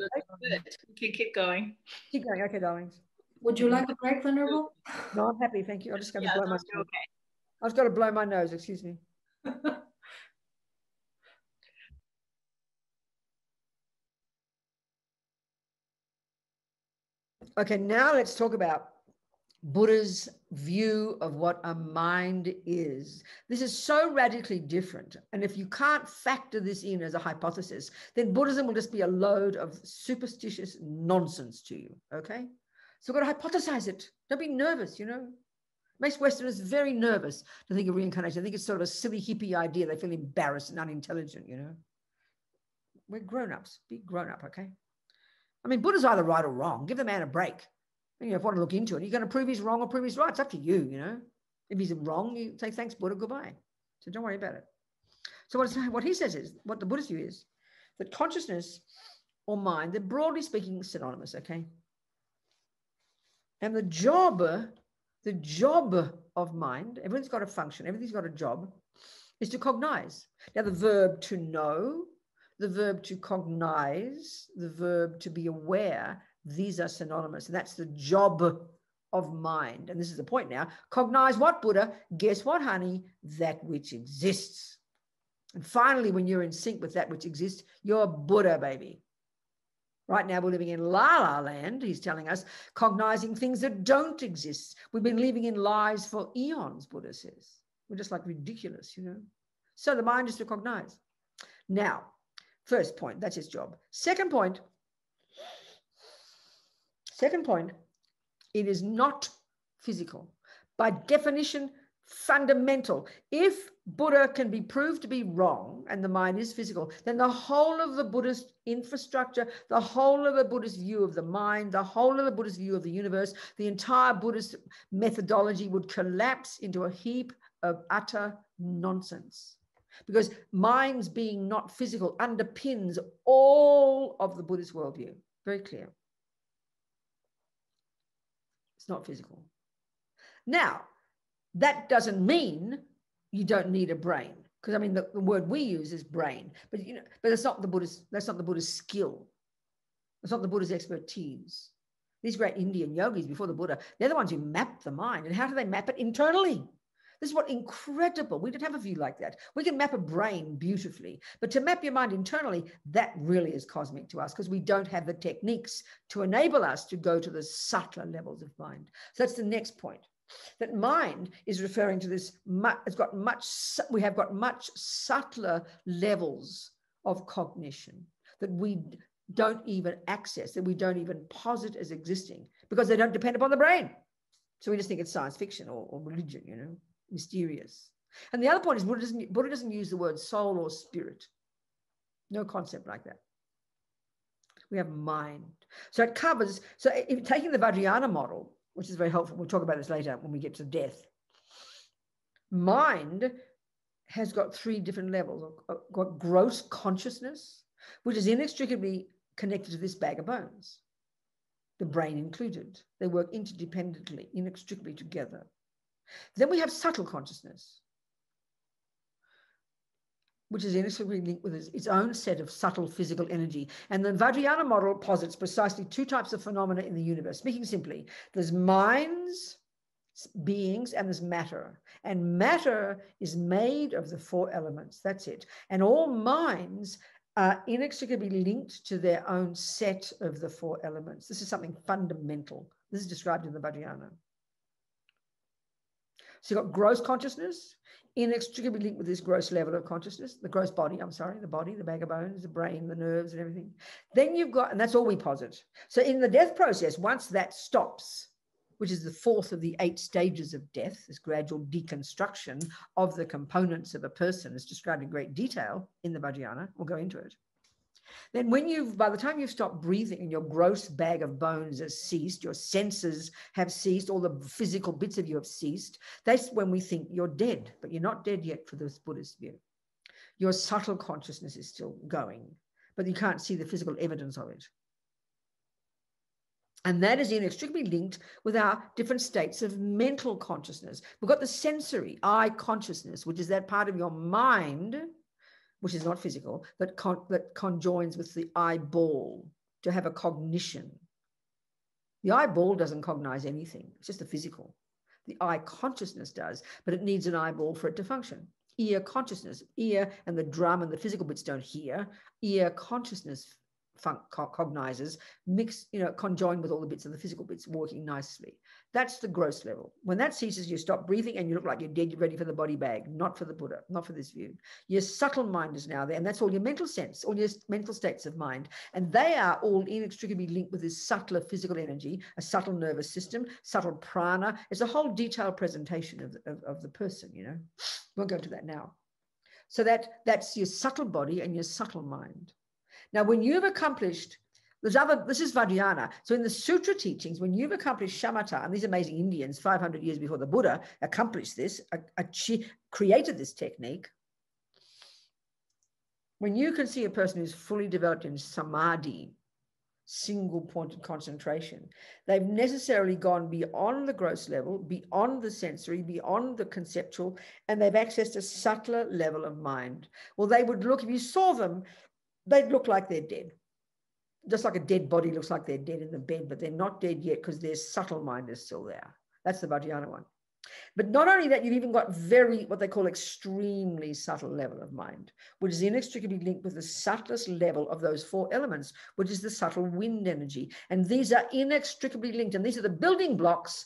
keep going. Keep going. Okay, darlings. Would you like a break, Venerable? No, I'm happy. Thank you. I'm just going to blow my nose. Okay. I've got to blow my nose. Excuse me. Okay, now let's talk about Buddha's view of what a mind is. This is so radically different. And if you can't factor this in as a hypothesis, then Buddhism will just be a load of superstitious nonsense to you, okay? So we've got to hypothesize it. Don't be nervous, you know? It makes Westerners very nervous to think of reincarnation. I think it's sort of a silly hippie idea. They feel embarrassed and unintelligent, you know? We're grown-ups. Be grown-up, okay? I mean, Buddha's either right or wrong. Give the man a break. You know, if you want to look into it, you're going to prove he's wrong or prove he's right. It's up to you, you know. If he's wrong, you say, thanks, Buddha, goodbye. So don't worry about it. So what he says is, what the Buddhist view is, that consciousness or mind, they're broadly speaking synonymous, okay? And the job of mind, everything's got a function, everything's got a job, is to cognize. Now, the verb to know, the verb to cognize, the verb to be aware, these are synonymous. And that's the job of mind. And this is the point now. Cognize what, Buddha? Guess what, honey? That which exists. And finally, when you're in sync with that which exists, you're Buddha, baby. Right now, we're living in La La Land, he's telling us, cognizing things that don't exist. We've been living in lies for eons, Buddha says. We're just like ridiculous, you know. So the mind is to cognize. Now, first point, that's his job. Second point, it is not physical. By definition, fundamental. If Buddha can be proved to be wrong and the mind is physical, then the whole of the Buddhist infrastructure, the whole of the Buddhist view of the mind, the whole of the Buddhist view of the universe, the entire Buddhist methodology would collapse into a heap of utter nonsense. Because minds being not physical underpins all of the Buddhist worldview. Very clear. It's not physical. Now, that doesn't mean you don't need a brain, because I mean the word we use is brain, but you know, but that's not the Buddhist skill. It's not the Buddha's expertise. These great Indian yogis before the Buddha, they're the ones who map the mind. And how do they map it? Internally. This is what incredible. We don't have a view like that. We can map a brain beautifully, but to map your mind internally, that really is cosmic to us, because we don't have the techniques to enable us to go to the subtler levels of mind. So that's the next point. That mind is referring to this, we have got much subtler levels of cognition that we don't even access, that we don't even posit as existing, because they don't depend upon the brain. So we just think it's science fiction or religion, you know, mysterious. And the other point is Buddha doesn't use the word soul or spirit. No concept like that. We have mind. So it covers, so if taking the Vajrayana model, which is very helpful. We'll talk about this later when we get to death. Mind has got three different levels. Got gross consciousness, which is inextricably connected to this bag of bones, the brain included. They work interdependently, inextricably together. Then we have subtle consciousness, which is inextricably linked with its own set of subtle physical energy. And the Vajrayana model posits precisely two types of phenomena in the universe. Speaking simply, there's minds, beings, and there's matter. And matter is made of the four elements. That's it. And all minds are inextricably linked to their own set of the four elements. This is something fundamental. This is described in the Vajrayana. So you've got gross consciousness, inextricably linked with this gross level of consciousness, the gross body, the body, the bag of bones, the brain, the nerves and everything. Then you've got, and that's all we posit. So in the death process, once that stops, which is the fourth of the 8 stages of death, this gradual deconstruction of the components of a person is described in great detail in the Vajrayana. We'll go into it. Then by the time you've stopped breathing and your gross bag of bones has ceased, your senses have ceased, all the physical bits of you have ceased, that's when we think you're dead, but you're not dead yet for this Buddhist view. Your subtle consciousness is still going, but you can't see the physical evidence of it. And that is inextricably linked with our different states of mental consciousness. We've got the sensory, eye consciousness, which is that part of your mind, which is not physical, that conjoins with the eyeball to have a cognition. The eyeball doesn't cognize anything. It's just the physical. The eye consciousness does, but it needs an eyeball for it to function. Ear consciousness, ear and the drum and the physical bits don't hear. Ear consciousness cognizers mix, conjoined with all the bits of the physical bits working nicely. That's the gross level. When that ceases, you stop breathing and you look like you're dead, you're ready for the body bag, not for the Buddha, not for this view. Your subtle mind is now there, and that's all your mental sense, all your mental states of mind. And they are all inextricably linked with this subtler physical energy, a subtle nervous system, subtle prana. It's a whole detailed presentation of the person, Won't go into that now. So that's your subtle body and your subtle mind. Now, when you've accomplished, this is Vajrayana. So in the sutra teachings, when you've accomplished shamatha, and these amazing Indians 500 years before the Buddha accomplished this, created this technique, when you can see a person who's fully developed in samadhi, single pointed concentration, they've necessarily gone beyond the gross level, beyond the sensory, beyond the conceptual, and they've accessed a subtler level of mind. Well, they would look, if you saw them, they'd look like they're dead. Just like a dead body looks like they're dead in the bed, but they're not dead yet because their subtle mind is still there. That's the Vajrayana one. But not only that, you've even got what they call extremely subtle level of mind, which is inextricably linked with the subtlest level of those 4 elements, which is the subtle wind energy. And these are inextricably linked. And these are the building blocks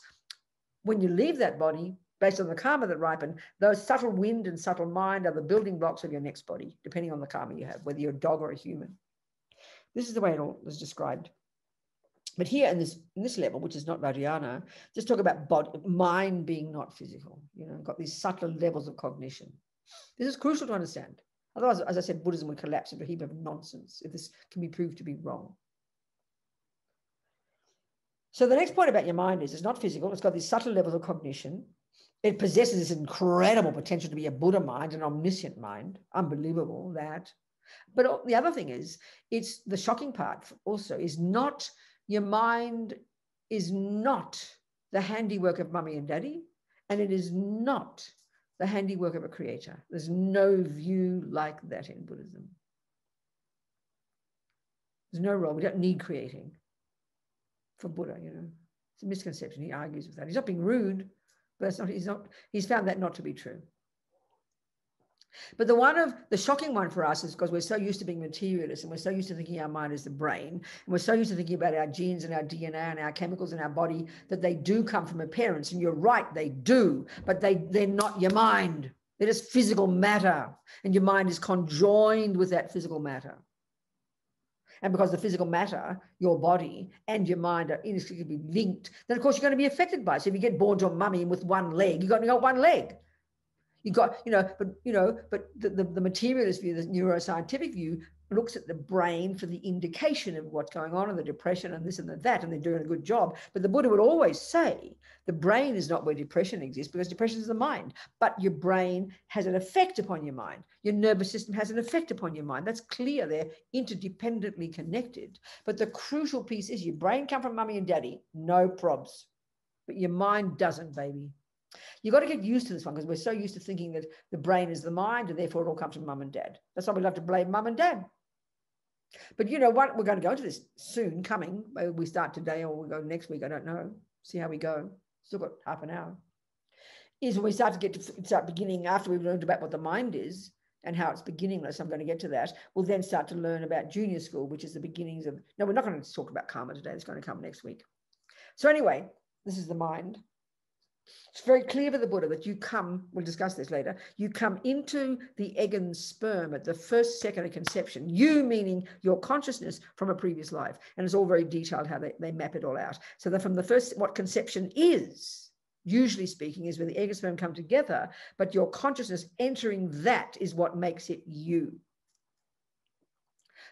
when you leave that body, based on the karma that ripen. Those subtle wind and subtle mind are the building blocks of your next body, depending on the karma you have, whether you're a dog or a human. This is the way it all is described. But here in this level, which is not Vajrayana, just talk about mind being not physical, got these subtle levels of cognition. This is crucial to understand. Otherwise, as I said, Buddhism would collapse into a heap of nonsense if this can be proved to be wrong. So the next point about your mind is it's not physical. It's got these subtle levels of cognition. It possesses this incredible potential to be a Buddha mind, an omniscient mind. Unbelievable, that. But the other thing is, it's the shocking part also is not, your mind is not the handiwork of mummy and daddy, and it is not the handiwork of a creator. There's no view like that in Buddhism. There's no role. We don't need creating for Buddha, It's a misconception. He argues with that. He's not being rude, but he's found that not to be true. But the shocking one for us is because we're so used to being materialists and we're so used to thinking our mind is the brain, and we're so used to thinking about our genes and our DNA and our chemicals in our body that they do come from our parents. And you're right, they do, but they're not your mind. They're just physical matter, and your mind is conjoined with that physical matter. And because the physical matter, your body and your mind are inextricably linked, then of course you're going to be affected by it. So if you get born to a mummy with one leg, you've only got one leg. You got, but the materialist view, the neuroscientific view, looks at the brain for the indication of what's going on and the depression and this and that, and they're doing a good job. But the Buddha would always say the brain is not where depression exists, because depression is the mind. But your brain has an effect upon your mind. Your nervous system has an effect upon your mind. That's clear. They're interdependently connected. But the crucial piece is your brain come from mummy and daddy, no probs. But your mind doesn't, baby. You've got to get used to this one, because we're so used to thinking that the brain is the mind and therefore it all comes from mum and dad. That's why we love to blame mum and dad. But you know what? We're going to go into this soon coming. Maybe we start today or we'll go next week. I don't know. See how we go. Still got half an hour. Is when we start beginning, after we've learned about what the mind is and how it's beginningless, I'm going to get to that. We'll then start to learn about junior school, which is the beginnings of, no, we're not going to talk about karma today. It's going to come next week. So anyway, this is the mind. It's very clear for the Buddha that you come, we'll discuss this later, you come into the egg and sperm at the first second of conception, you meaning your consciousness from a previous life. And it's all very detailed how they map it all out. So that from the first, what conception is, usually speaking, is when the egg and sperm come together, but your consciousness entering that is what makes it you.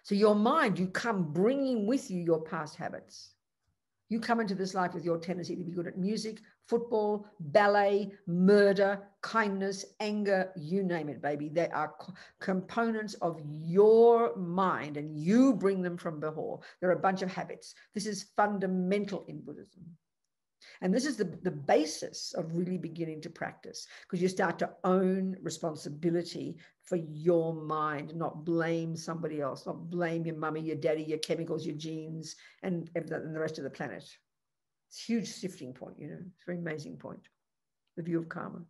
So your mind, you come bringing with you your past habits. You come into this life with your tendency to be good at music, football, ballet, murder, kindness, anger, you name it, baby. They are components of your mind, and you bring them from Behor. They're a bunch of habits. This is fundamental in Buddhism. And this is the basis of really beginning to practice, because you start to own responsibility for your mind, not blame somebody else, not blame your mummy, your daddy, your chemicals, your genes, and the rest of the planet. It's a huge shifting point, It's a very amazing point, the view of karma,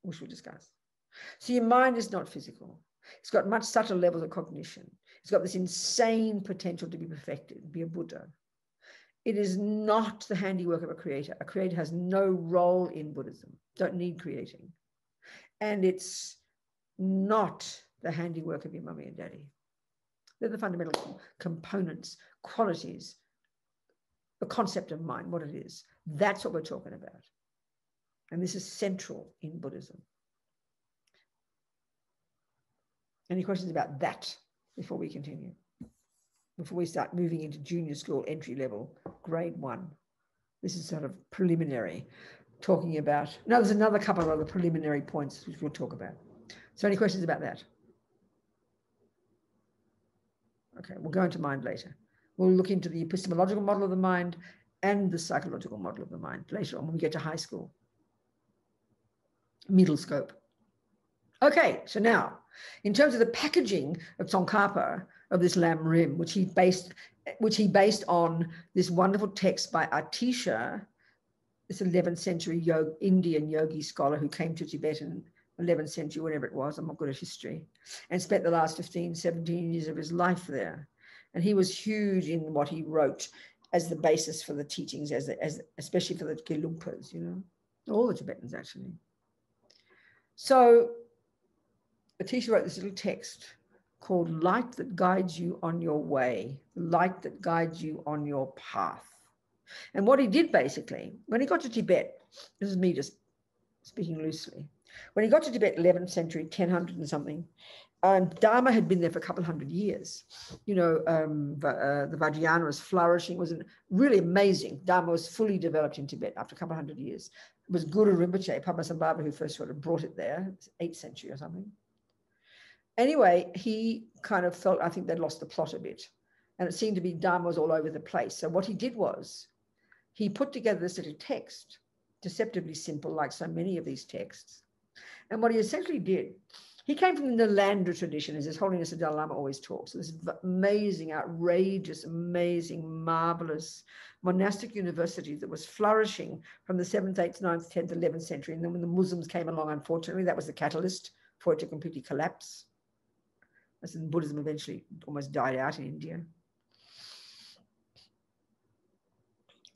which we'll discuss. So your mind is not physical. It's got much subtle levels of cognition. It's got this insane potential to be perfected, be a Buddha. It is not the handiwork of a creator. A creator has no role in Buddhism, don't need creating. And it's not the handiwork of your mummy and daddy. They're the fundamental components, qualities, the concept of mind, what it is. That's what we're talking about. And this is central in Buddhism. Any questions about that before we continue? Before we start moving into junior school entry level, grade 1. This is sort of preliminary, talking about, no, there's another couple of other preliminary points which we'll talk about. So any questions about that? Okay, we'll go into mind later. We'll look into the epistemological model of the mind and the psychological model of the mind later on when we get to high school. Middle scope. Okay, so now, in terms of the packaging of Tsongkhapa, of this Lam Rim, which he based on this wonderful text by Atisha, this 11th century Indian yogi scholar who came to Tibet in 11th century, whatever it was, I'm not good at history, and spent the last 15, 17 years of his life there. And he was huge in what he wrote as the basis for the teachings, especially for the Gelugpas, you know, all the Tibetans actually. So Atisha wrote this little text called Light That Guides You on Your Way, Light That Guides You on Your Path. And what he did basically, when he got to Tibet, this is me just speaking loosely, when he got to Tibet, 11th century, 1000 and something, Dharma had been there for a couple of 100 years. You know, the Vajrayana was flourishing, was really amazing. Dharma was fully developed in Tibet after a couple of 100 years. It was Guru Rinpoche, Padmasambhava, who first sort of brought it there, 8th century or something. Anyway, he kind of felt, I think they'd lost the plot a bit. And it seemed to be Dharma was all over the place. So what he did was, he put together this little text, deceptively simple, like so many of these texts. And what he essentially did, he came from the Nalanda tradition, as His Holiness the Dalai Lama always talks. This amazing, outrageous, amazing, marvelous monastic university that was flourishing from the 7th, 8th, 9th, 10th, 11th century. And then when the Muslims came along, unfortunately, that was the catalyst for it to completely collapse. As in Buddhism eventually almost died out in India.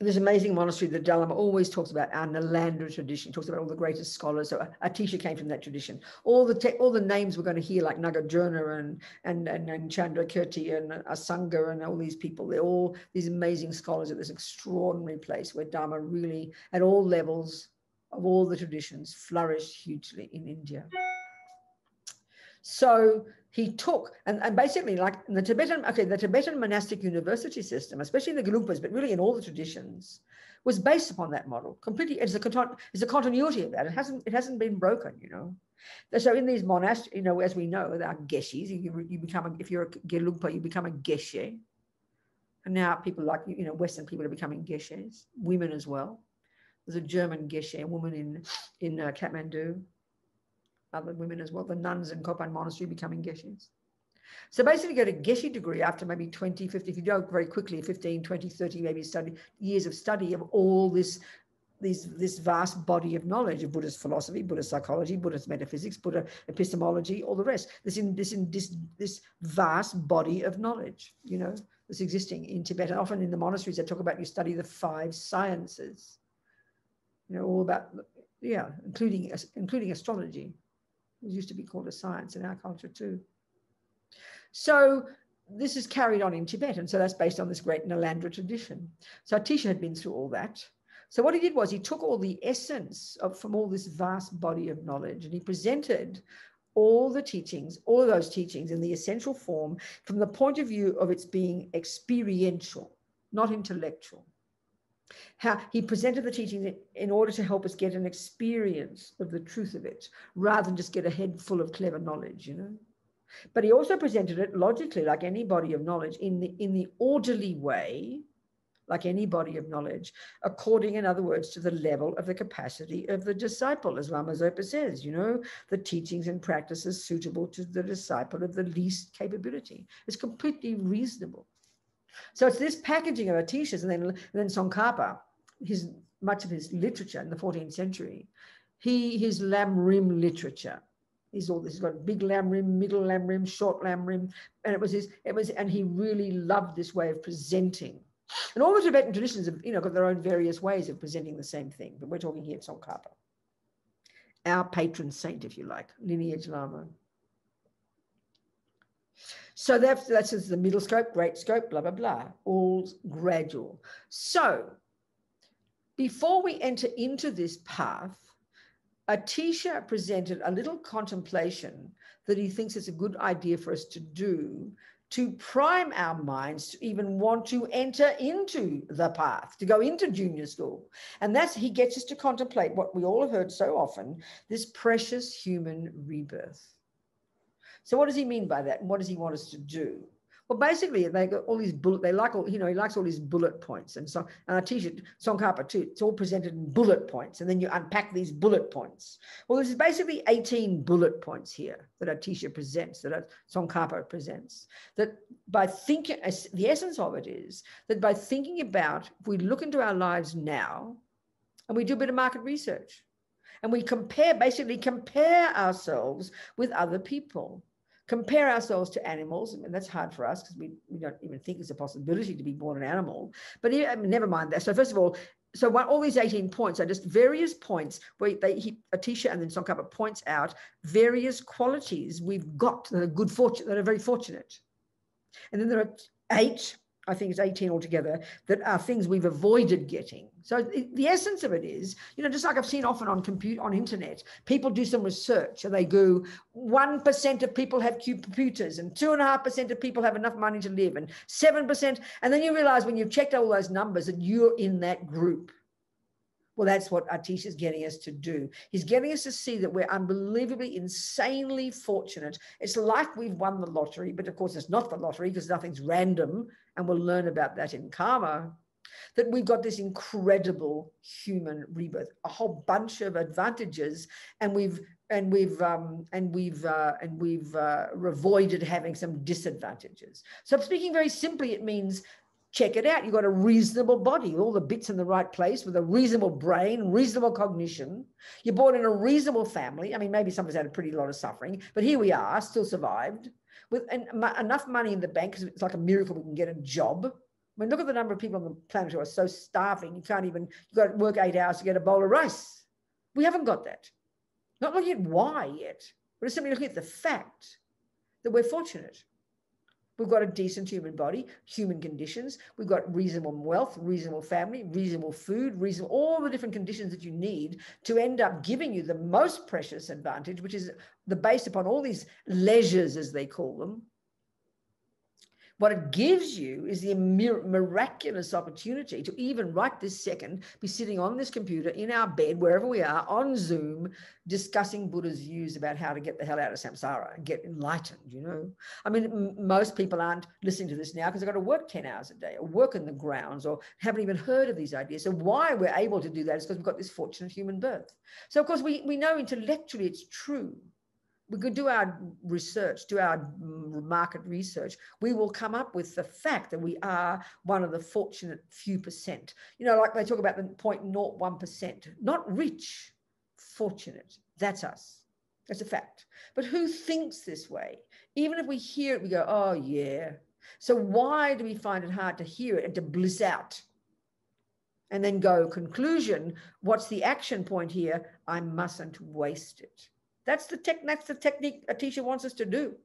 This amazing monastery that Dalai Lama always talks about, our Nalanda tradition, talks about all the greatest scholars. So Atisha came from that tradition. All the names we're going to hear, like Nagarjuna and Chandrakirti and Asanga and all these people, they're all these amazing scholars at this extraordinary place where Dharma really, at all levels of all the traditions, flourished hugely in India. So he took, and basically like the Tibetan monastic university system, especially in the Gelugpas, but really in all the traditions, was based upon that model completely. It's a continuity of that. It hasn't been broken, you know. So in these monasteries, you know, as we know, there are geshis. You become, if you're a Gelugpa, you become a geshe. And now people like, you know, Western people are becoming geshes, women as well. There's a German geshe, a woman in Kathmandu. Other women as well, the nuns in Kopan Monastery becoming geshes. So basically you get a geshe degree after maybe 20, 50, if you go very quickly, 15, 20, 30 maybe years of study of all this vast body of knowledge of Buddhist philosophy, Buddhist psychology, Buddhist metaphysics, Buddhist epistemology, all the rest. This vast body of knowledge, you know, that's existing in Tibet. And often in the monasteries, they talk about you study the 5 sciences, you know, all about, yeah, including astrology. It used to be called a science in our culture too. So this is carried on in Tibet, and so that's based on this great Nalanda tradition. So Atisha had been through all that. So what he did was he took all the essence from all this vast body of knowledge, and he presented all the teachings, all of those teachings in the essential form from the point of view of its being experiential, not intellectual. How he presented the teachings in order to help us get an experience of the truth of it, rather than just get a head full of clever knowledge, you know. But he also presented it logically, like any body of knowledge, in the orderly way, like any body of knowledge, according, in other words, to the level of the capacity of the disciple, as Lama Zopa says, you know, the teachings and practices suitable to the disciple of the least capability. It's completely reasonable. So it's this packaging of Atisha's, and then Tsongkhapa, much of his literature in the 14th century, his Lam Rim literature He's got big lamb rim, middle lamb rim, short lamb rim. And and he really loved this way of presenting. And all the Tibetan traditions have, got their own various ways of presenting the same thing. But we're talking here Tsongkhapa, our patron saint, if you like, lineage Lama. So that's just the middle scope, great scope, blah, blah, blah, all gradual. So before we enter into this path, Atisha presented a little contemplation that he thinks is a good idea for us to do to prime our minds to even want to enter into the path, to go into junior school. And he gets us to contemplate what we all have heard so often, this precious human rebirth. So what does he mean by that? And what does he want us to do? Well, basically, they got all these he likes all these bullet points. And so, and Atisha, Tsongkhapa too, it's all presented in bullet points. And then you unpack these bullet points. Well, this is basically 18 bullet points here that Atisha presents, that Tsongkhapa presents. That by thinking, the essence of it is that by thinking about, if we look into our lives now, and we do a bit of market research, and we basically compare ourselves with other people. Compare ourselves to animals, and that's hard for us because we don't even think it's a possibility to be born an animal. But never mind that. So first of all, all these 18 points are just various points where Atisha and then Tsongkhapa points out various qualities we've got that are good fortune, that are very fortunate. And then there are 8, I think it's 18 altogether, that are things we've avoided getting. So the essence of it is, just like I've seen often on internet, people do some research and they go, 1% of people have computers and 2.5% of people have enough money to live and 7%. And then you realize when you've checked all those numbers that you're in that group. Well, that's what Atisha is getting us to do. He's getting us to see that we're unbelievably, insanely fortunate. It's like we've won the lottery, but of course it's not the lottery because nothing's random, and we'll learn about that in karma, that we've got this incredible human rebirth, a whole bunch of advantages, and we've avoided having some disadvantages. So speaking very simply, it means check it out. You've got a reasonable body with all the bits in the right place, with a reasonable brain, reasonable cognition. You're born in a reasonable family. I mean, maybe some of us had a pretty lot of suffering, but here we are, still survived, with enough money in the bank, because it's like a miracle we can get a job. I mean, look at the number of people on the planet who are so starving, you've got to work 8 hours to get a bowl of rice. We haven't got that. Not looking at why yet, but simply looking at the fact that we're fortunate. We've got a decent human body, human conditions. We've got reasonable wealth, reasonable family, reasonable food, all the different conditions that you need to end up giving you the most precious advantage, which is based upon all these leisures, as they call them. What it gives you is the miraculous opportunity to even right this second be sitting on this computer in our bed, wherever we are, on Zoom, discussing Buddha's views about how to get the hell out of samsara and get enlightened, I mean, most people aren't listening to this now because they've got to work 10 hours a day or work in the grounds or haven't even heard of these ideas. So why we're able to do that is because we've got this fortunate human birth. So, of course, we know intellectually it's true. We could do our research, do our market research. We will come up with the fact that we are one of the fortunate few percent. Like they talk about the 0.01%, not rich, fortunate. That's us. That's a fact. But who thinks this way? Even if we hear it, we go, oh, yeah. So why do we find it hard to hear it and to bliss out? And then go, conclusion, what's the action point here? I mustn't waste it. That's the technique Atisha wants us to do.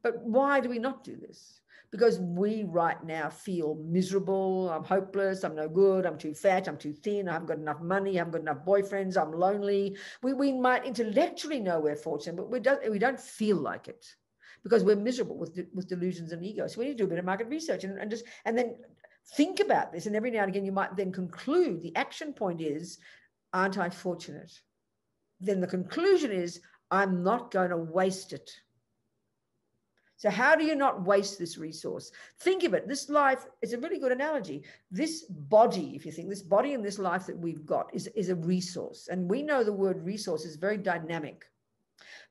But why do we not do this? Because we right now feel miserable, I'm hopeless, I'm no good, I'm too fat, I'm too thin, I haven't got enough money, I haven't got enough boyfriends, I'm lonely. We might intellectually know we're fortunate, but we don't feel like it because we're miserable with delusions and ego. So we need to do a bit of market research and then think about this. And every now and again, you might then conclude the action point is, aren't I fortunate? Then the conclusion is, I'm not going to waste it. So how do you not waste this resource? Think of it. This life is a really good analogy. This body, if you think, this body and this life that we've got is a resource. And we know the word resource is very dynamic.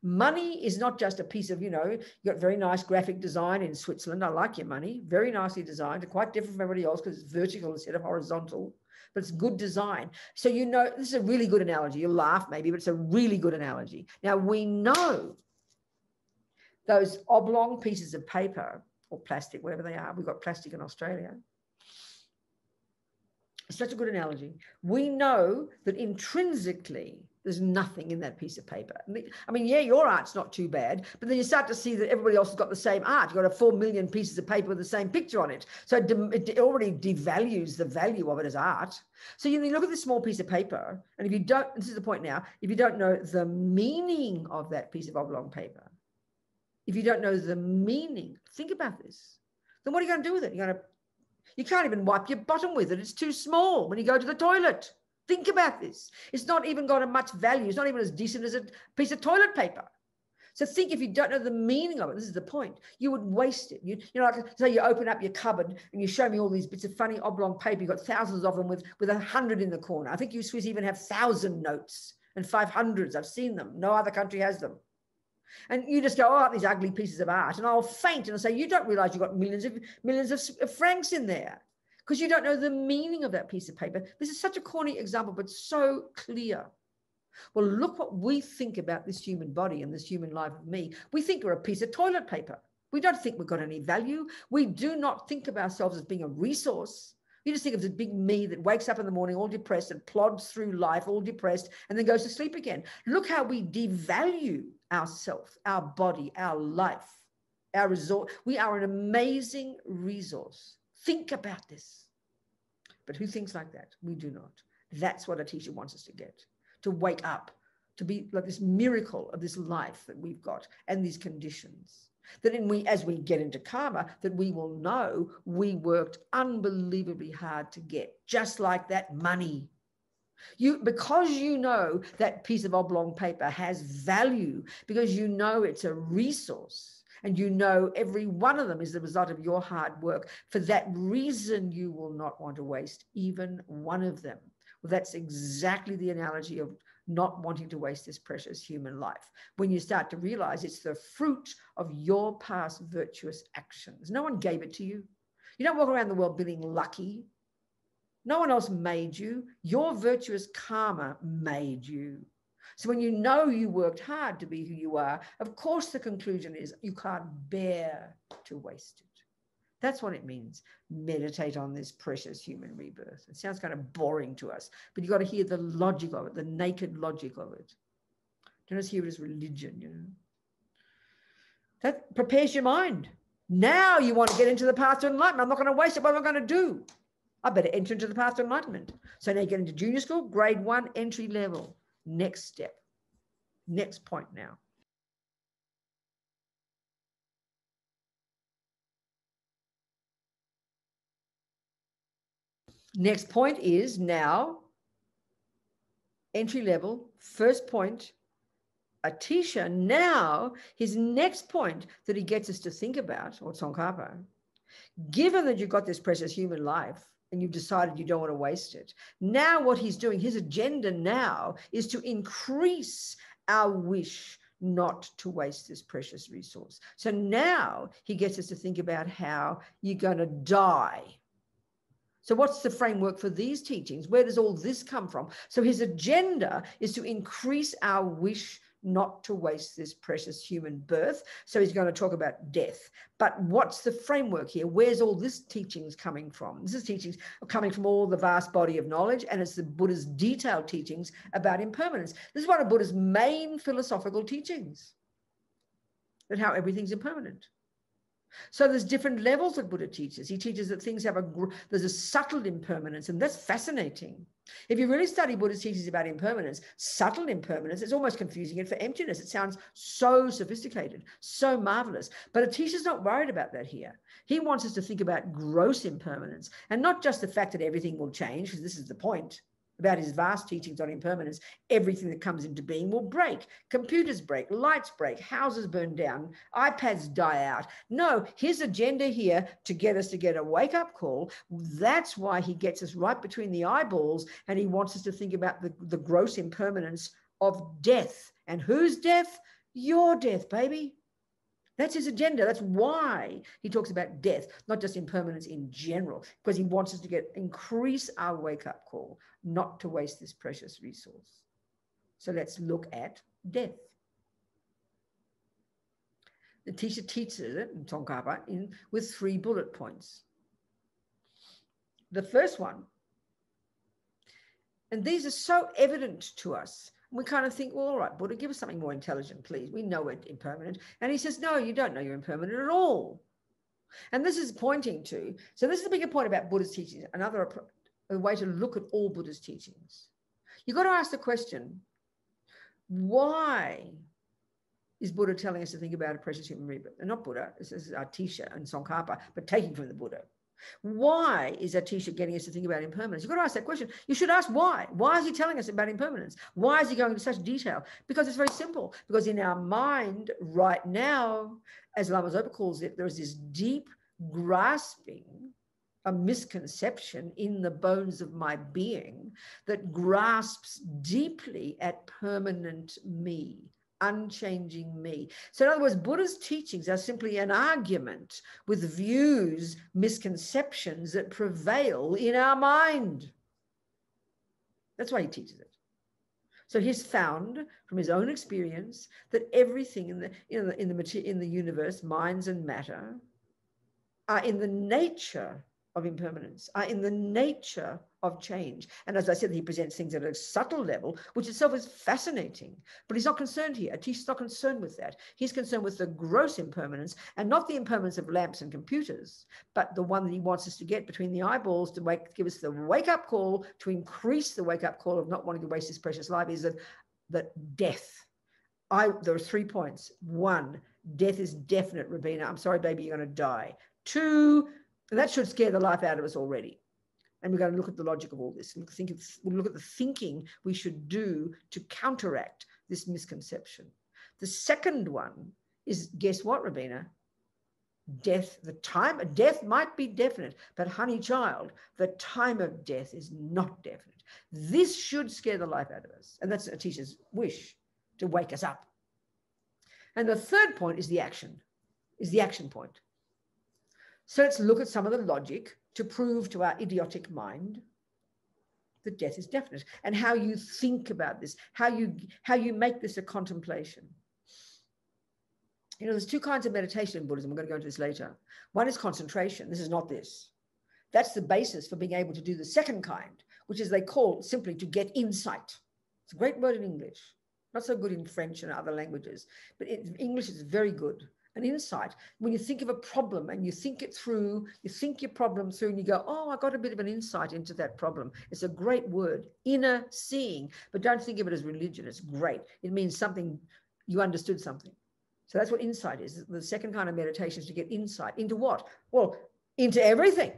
Money is not just a piece of, you know, you got very nice graphic design in Switzerland. I like your money, very nicely designed, quite different from everybody else because it's vertical instead of horizontal, but it's good design. So, you know, this is a really good analogy. You'll laugh maybe, but it's a really good analogy. Now, we know those oblong pieces of paper or plastic, whatever they are, we've got plastic in Australia. It's such a good analogy. We know that intrinsically, there's nothing in that piece of paper. I mean, yeah, your art's not too bad, but then you start to see that everybody else has got the same art. You've got 4 million pieces of paper with the same picture on it. So it already devalues the value of it as art. So you look at this small piece of paper, and if you don't, this is the point now, if you don't know the meaning of that piece of oblong paper, if you don't know the meaning, think about this, then what are you going to do with it? You can't even wipe your bottom with it. It's too small when you go to the toilet. Think about this. It's not even got a much value. It's not even as decent as a piece of toilet paper. So think, if you don't know the meaning of it, this is the point, you would waste it. You know, like say you open up your cupboard and you show me all these bits of funny oblong paper. You've got thousands of them with 100 in the corner. I think you Swiss even have 1,000 notes and 500s. I've seen them. No other country has them. And you just go, oh, these ugly pieces of art. And I'll faint and I'll say, you don't realize you've got millions of francs in there, because you don't know the meaning of that piece of paper. This is such a corny example, but so clear. Well, look what we think about this human body and this human life of me. We think we're a piece of toilet paper. We don't think we've got any value. We do not think of ourselves as being a resource. You just think of this big me that wakes up in the morning all depressed and plods through life all depressed and then goes to sleep again. Look how we devalue ourselves, our body, our life, our resource. We are an amazing resource. Think about this. But who thinks like that? We do not. That's what a teacher wants us to get, to wake up, to be like this miracle of this life that we've got and these conditions. That as we get into karma, that we will know we worked unbelievably hard to get, just like that money. Because you know that piece of oblong paper has value, because you know it's a resource, and you know every one of them is the result of your hard work. For that reason, you will not want to waste even one of them. Well, that's exactly the analogy of not wanting to waste this precious human life. When you start to realize it's the fruit of your past virtuous actions. No one gave it to you. You don't walk around the world feeling lucky. No one else made you. Your virtuous karma made you. So when you know you worked hard to be who you are, of course the conclusion is you can't bear to waste it. That's what it means. Meditate on this precious human rebirth. It sounds kind of boring to us, but you've got to hear the logic of it, the naked logic of it. Don't just hear it as religion, you know. That prepares your mind. Now you want to get into the path to enlightenment. I'm not going to waste it. What am I going to do? I better enter into the path to enlightenment. So now you get into junior school, grade 1, entry level. Next step. Next point now. Next point is now entry level, first point, Atisha. Now his next point that he gets us to think about, or Tsongkhapa, given that you've got this precious human life and you've decided you don't want to waste it, now what he's doing, his agenda now is to increase our wish not to waste this precious resource. So now he gets us to think about how you're going to die. So what's the framework for these teachings? Where does all this come from? So his agenda is to increase our wish not to waste this precious human birth. So he's going to talk about death. But what's the framework here? Where's all this teachings coming from? This is teachings coming from all the vast body of knowledge, and it's the Buddha's detailed teachings about impermanence. This is one of Buddha's main philosophical teachings, that how everything's impermanent. So there's different levels that Buddha teaches. He teaches that things have there's a subtle impermanence, and that's fascinating. If you really study Buddha's teachings about impermanence, subtle impermanence, it's almost confusing it for emptiness. It sounds so sophisticated, so marvelous. But Atisha's not worried about that here. He wants us to think about gross impermanence, and not just the fact that everything will change, because this is the point about his vast teachings on impermanence. Everything that comes into being will break. Computers break, lights break, houses burn down, iPads die out. No, his agenda here to get us to get a wake-up call, that's why he gets us right between the eyeballs, and he wants us to think about the gross impermanence of death. And whose death? your death, baby. That's his agenda. That's why he talks about death, not just impermanence in general, because he wants us to increase our wake-up call, not to waste this precious resource. So let's look at death. The teacher teaches it in Tsongkhapa with 3 bullet points. The first one, and these are so evident to us, we kind of think, well, all right, Buddha, give us something more intelligent, please. We know we're impermanent. And he says, no, you don't know you're impermanent at all. And this is pointing to, so this is the bigger point about Buddha's teachings, another way to look at all Buddha's teachings. You've got to ask the question, why is Buddha telling us to think about a precious human rebirth? And not Buddha, this is Atisha and Tsongkhapa, but taking from the Buddha. Why is Atisha getting us to think about impermanence? You've got to ask that question. You should ask why. Why is he telling us about impermanence? Why is he going into such detail? Because it's very simple. Because in our mind right now, as Lama Zopa calls it, there is this deep grasping, a misconception in the bones of my being that grasps deeply at permanent me, unchanging me. So in other words, Buddha's teachings are simply an argument with views, misconceptions that prevail in our mind. That's why he teaches it. So he's found from his own experience that everything in the universe, minds and matter, are in the nature of impermanence, are in the nature of change. And as I said, he presents things at a subtle level, which itself is fascinating. But he's not concerned here. Atisha's not concerned with that. He's concerned with the gross impermanence, and not the impermanence of lamps and computers, but the one that he wants us to get between the eyeballs to give us the wake-up call, to increase the wake-up call of not wanting to waste this precious life, is that death. There are 3 points. 1, death is definite, Robina. I'm sorry, baby, you're going to die. 2, and that should scare the life out of us already. And we're going to look at the logic of all this. We'll look at the thinking we should do to counteract this misconception. The second one is, guess what, Robina? Death, death might be definite, but honey child, the time of death is not definite. This should scare the life out of us. And that's Atisha's wish, to wake us up. And the third point is the action point. So let's look at some of the logic to prove to our idiotic mind that death is definite, and how you think about this, how you make this a contemplation. You know, there's 2 kinds of meditation in Buddhism. We're going to go into this later. One is concentration. This is not this. That's the basis for being able to do the second kind, which is they call simply to get insight. It's a great word in English, not so good in French and other languages, but in English is very good. An insight, when you think of a problem and you think it through, you think your problem through and you go, oh, I got a bit of an insight into that problem. It's a great word, inner seeing, but don't think of it as religion. It's great. It means something, you understood something. So that's what insight is. The second kind of meditation is to get insight into what? Well, into everything,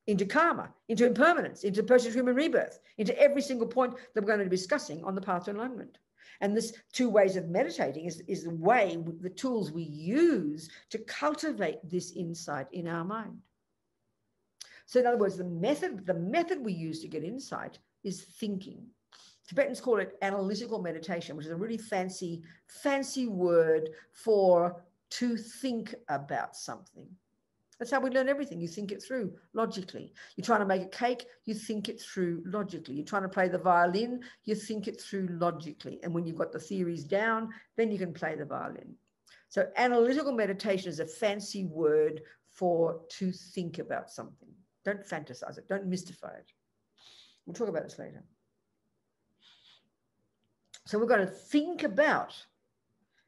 into karma, into impermanence, into precious human rebirth, into every single point that we're going to be discussing on the path to enlightenment. And this 2 ways of meditating is the tools we use to cultivate this insight in our mind. So in other words, the method we use to get insight is thinking. Tibetans call it analytical meditation, which is a really fancy word for to think about something. That's how we learn everything. You think it through logically. You're trying to make a cake, you think it through logically. You're trying to play the violin, you think it through logically. And when you've got the theories down, then you can play the violin. So analytical meditation is a fancy word for to think about something. Don't fantasize it. Don't mystify it. We'll talk about this later. So we're going to think about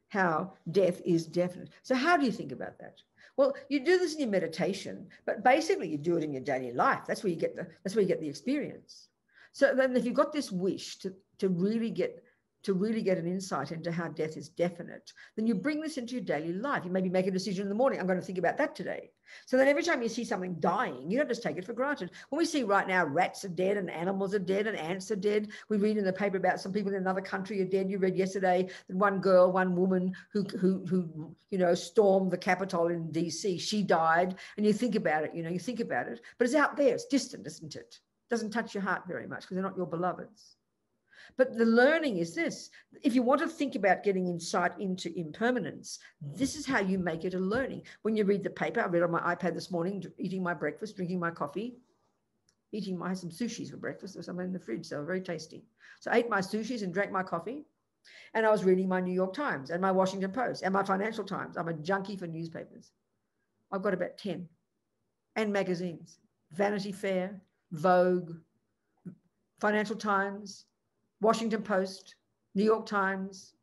how death is definite. So how do you think about that? Well, you do this in your meditation, but basically you do it in your daily life. That's where you get the experience. So then if you've got this wish to really get an insight into how death is definite, then you bring this into your daily life. You maybe make a decision in the morning, I'm going to think about that today. So then every time you see something dying, you don't just take it for granted. When we see right now rats are dead and animals are dead and ants are dead, we read in the paper about some people in another country are dead. You read yesterday that one woman who stormed the Capitol in DC, she died, and you think about it, but it's out there, it's distant, isn't it? It doesn't touch your heart very much because they're not your beloveds. But the learning is this. If you want to think about getting insight into impermanence, this is how you make it a learning. When you read the paper, I read on my iPad this morning, eating my breakfast, drinking my coffee, I had some sushis for breakfast. There was some in the fridge, so very tasty. So I ate my sushis and drank my coffee. And I was reading my New York Times and my Washington Post and my Financial Times. I'm a junkie for newspapers. I've got about 10. And magazines. Vanity Fair, Vogue, Financial Times, Washington Post, New York Times.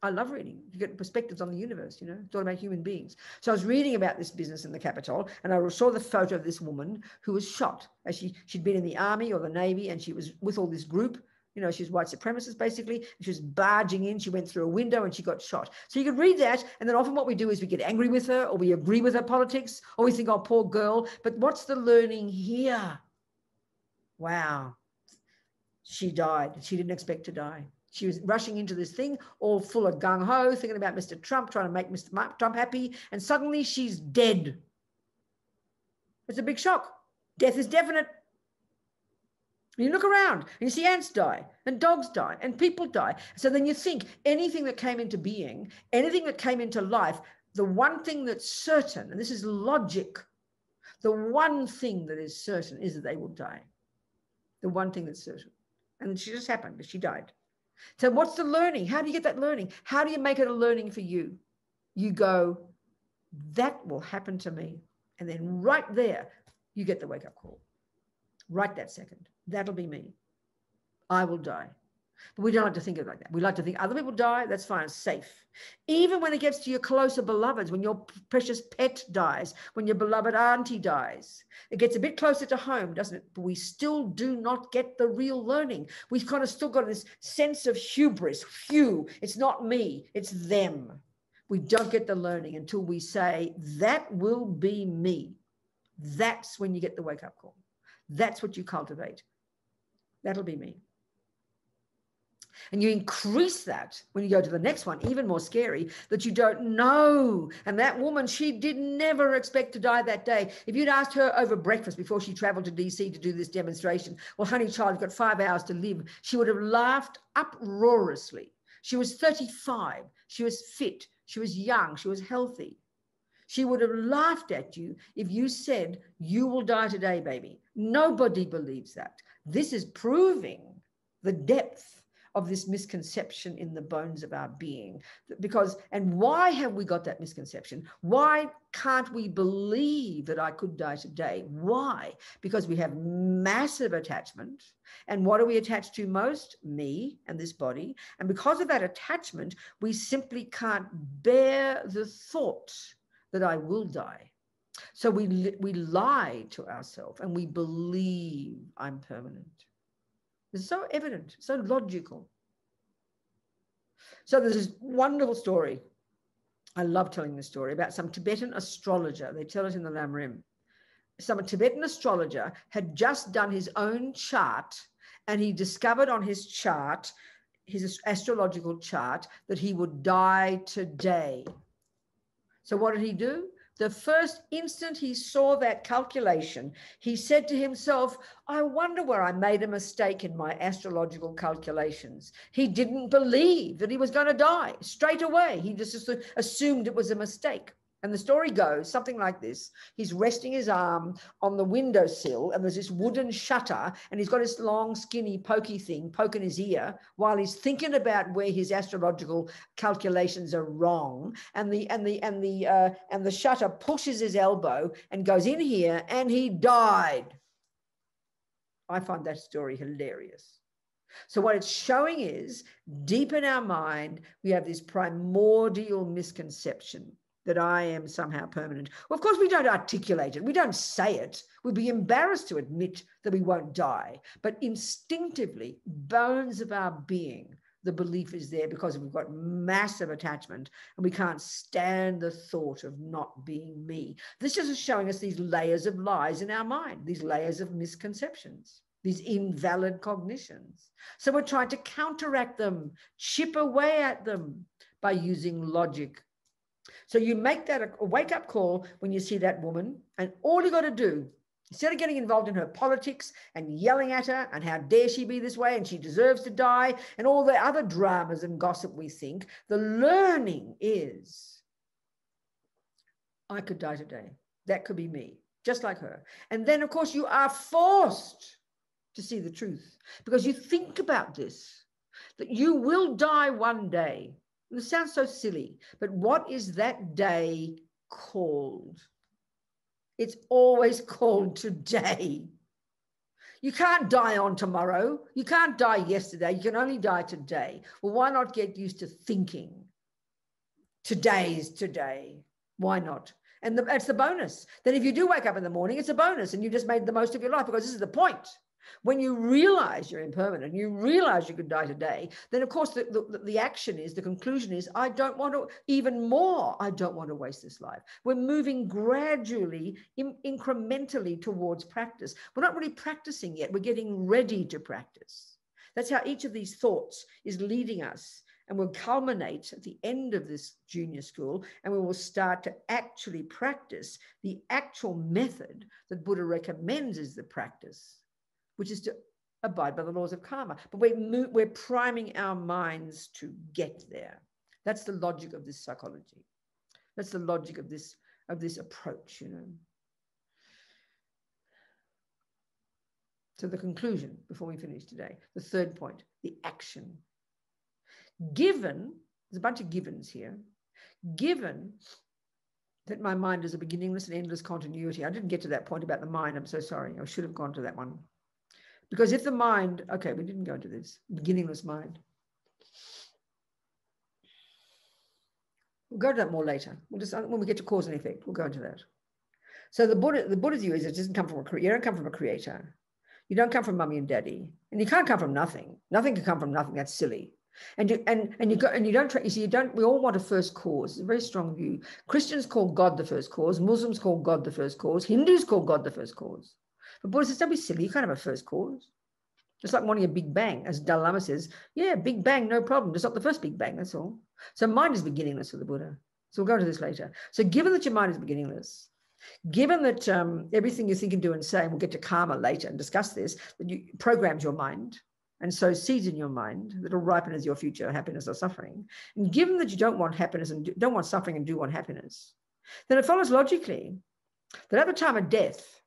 I love reading. You get perspectives on the universe, you know, it's all about human beings. So I was reading about this business in the Capitol, and I saw the photo of this woman who was shot as she'd been in the army or the Navy, and she was with all this group. You know, she's white supremacist, basically. She was barging in. She went through a window and she got shot. So you could read that. And then often what we do is we get angry with her, or we agree with her politics, or we think, oh, poor girl. But what's the learning here? Wow. She died. She didn't expect to die. She was rushing into this thing, all full of gung-ho, thinking about Mr. Trump, trying to make Mr. Trump happy. And suddenly she's dead. It's a big shock. Death is definite. You look around and you see ants die and dogs die and people die. So then you think anything that came into being, anything that came into life, the one thing that's certain, and this is logic, the one thing that is certain is that they will die. The one thing that's certain. And she just happened, she died. So what's the learning? How do you get that learning? How do you make it a learning for you? You go, that will happen to me. And then right there, you get the wake-up call. Right that second. That'll be me. I will die. But we don't like to think of it like that. We like to think other people die, that's fine, it's safe. Even when it gets to your closer beloveds, when your precious pet dies, when your beloved auntie dies, it gets a bit closer to home, doesn't it? But we still do not get the real learning. We've kind of still got this sense of hubris. Phew, it's not me, it's them. We don't get the learning until we say, that will be me. That's when you get the wake-up call. That's what you cultivate. That'll be me. And you increase that when you go to the next one, even more scary, that you don't know. And that woman, she did never expect to die that day. If you'd asked her over breakfast before she traveled to DC to do this demonstration, well, honey child, you've got 5 hours to live, she would have laughed uproariously. She was 35. She was fit. She was young. She was healthy. She would have laughed at you if you said, you will die today, baby. Nobody believes that. This is proving the depth of this misconception in the bones of our being. And why have we got that misconception? Why can't we believe that I could die today? Why? Because we have massive attachment. And what are we attached to most? Me and this body. And because of that attachment, we simply can't bear the thought that I will die. So we lie to ourselves and we believe I'm permanent. It's so evident, so logical. So there's this wonderful story. I love telling this story about some Tibetan astrologer. They tell it in the Lamrim. Some Tibetan astrologer had just done his own chart, and he discovered on his chart, his astrological chart, that he would die today. So what did he do? The first instant he saw that calculation, he said to himself, I wonder where I made a mistake in my astrological calculations. He didn't believe that he was going to die straight away. He just assumed it was a mistake. And the story goes something like this. He's resting his arm on the windowsill, and there's this wooden shutter, and he's got this long, skinny, pokey thing poking his ear while he's thinking about where his astrological calculations are wrong. And the shutter pushes his elbow and goes in here, and he died. I find that story hilarious. So what it's showing is, deep in our mind, we have this primordial misconception that I am somehow permanent. Well, of course, we don't articulate it. We don't say it. We'd be embarrassed to admit that we won't die. But instinctively, bones of our being, the belief is there because we've got massive attachment and we can't stand the thought of not being me. This is showing us these layers of lies in our mind, these layers of misconceptions, these invalid cognitions. So we're trying to counteract them, chip away at them by using logic. So you make that a wake-up call when you see that woman, and all you got to do Instead of getting involved in her politics and yelling at her and how dare she be this way and she deserves to die and all the other dramas and gossip we think, the learning is, I could die today. That could be me, just like her. And then, of course, you are forced to see the truth because you think about this, that you will die one day. And it sounds so silly, but what is that day called? It's always called today. You can't die on tomorrow. You can't die yesterday. You can only die today. Well, why not get used to thinking? Today's today. Why not? And that's the bonus. Then if you do wake up in the morning, it's a bonus and you just made the most of your life because this is the point. When you realize you're impermanent, you realize you could die today, then of course the action is, the conclusion is, I don't want to, even more, I don't want to waste this life. We're moving gradually, incrementally towards practice. We're not really practicing yet. We're getting ready to practice. That's how each of these thoughts is leading us, and will culminate at the end of this junior school, and we will start to actually practice the actual method that Buddha recommends is the practice, which is to abide by the laws of karma. But we're priming our minds to get there. That's the logic of this psychology. That's the logic of this approach, you know. So the conclusion, before we finish today, the third point, the action. Given, there's a bunch of givens here, given that my mind is a beginningless and endless continuity. I didn't get to that point about the mind. I'm so sorry. I should have gone to that one. Because if the mind, okay, we didn't go into this, beginningless mind. We'll go to that more later. We'll just, when we get to cause and effect, we'll go into that. So the Buddha's view is it doesn't come from you don't come from a creator. You don't come from mummy and daddy. And you can't come from nothing. Nothing can come from nothing. That's silly. And you don't, we all want a first cause. It's a very strong view. Christians call God the first cause. Muslims call God the first cause. Hindus call God the first cause. But Buddha says, don't be silly. You can't have a first cause. Just like wanting a big bang, as Dalai Lama says, yeah, big bang, no problem. It's not the first big bang, that's all. So mind is beginningless for the Buddha. So we'll go into this later. So given that your mind is beginningless, given that everything you think and do and say, and we'll get to karma later and discuss this, that you programs your mind and sow seeds in your mind that will ripen as your future happiness or suffering. And given that you don't want happiness and don't want suffering and do want happiness, then it follows logically that at the time of death,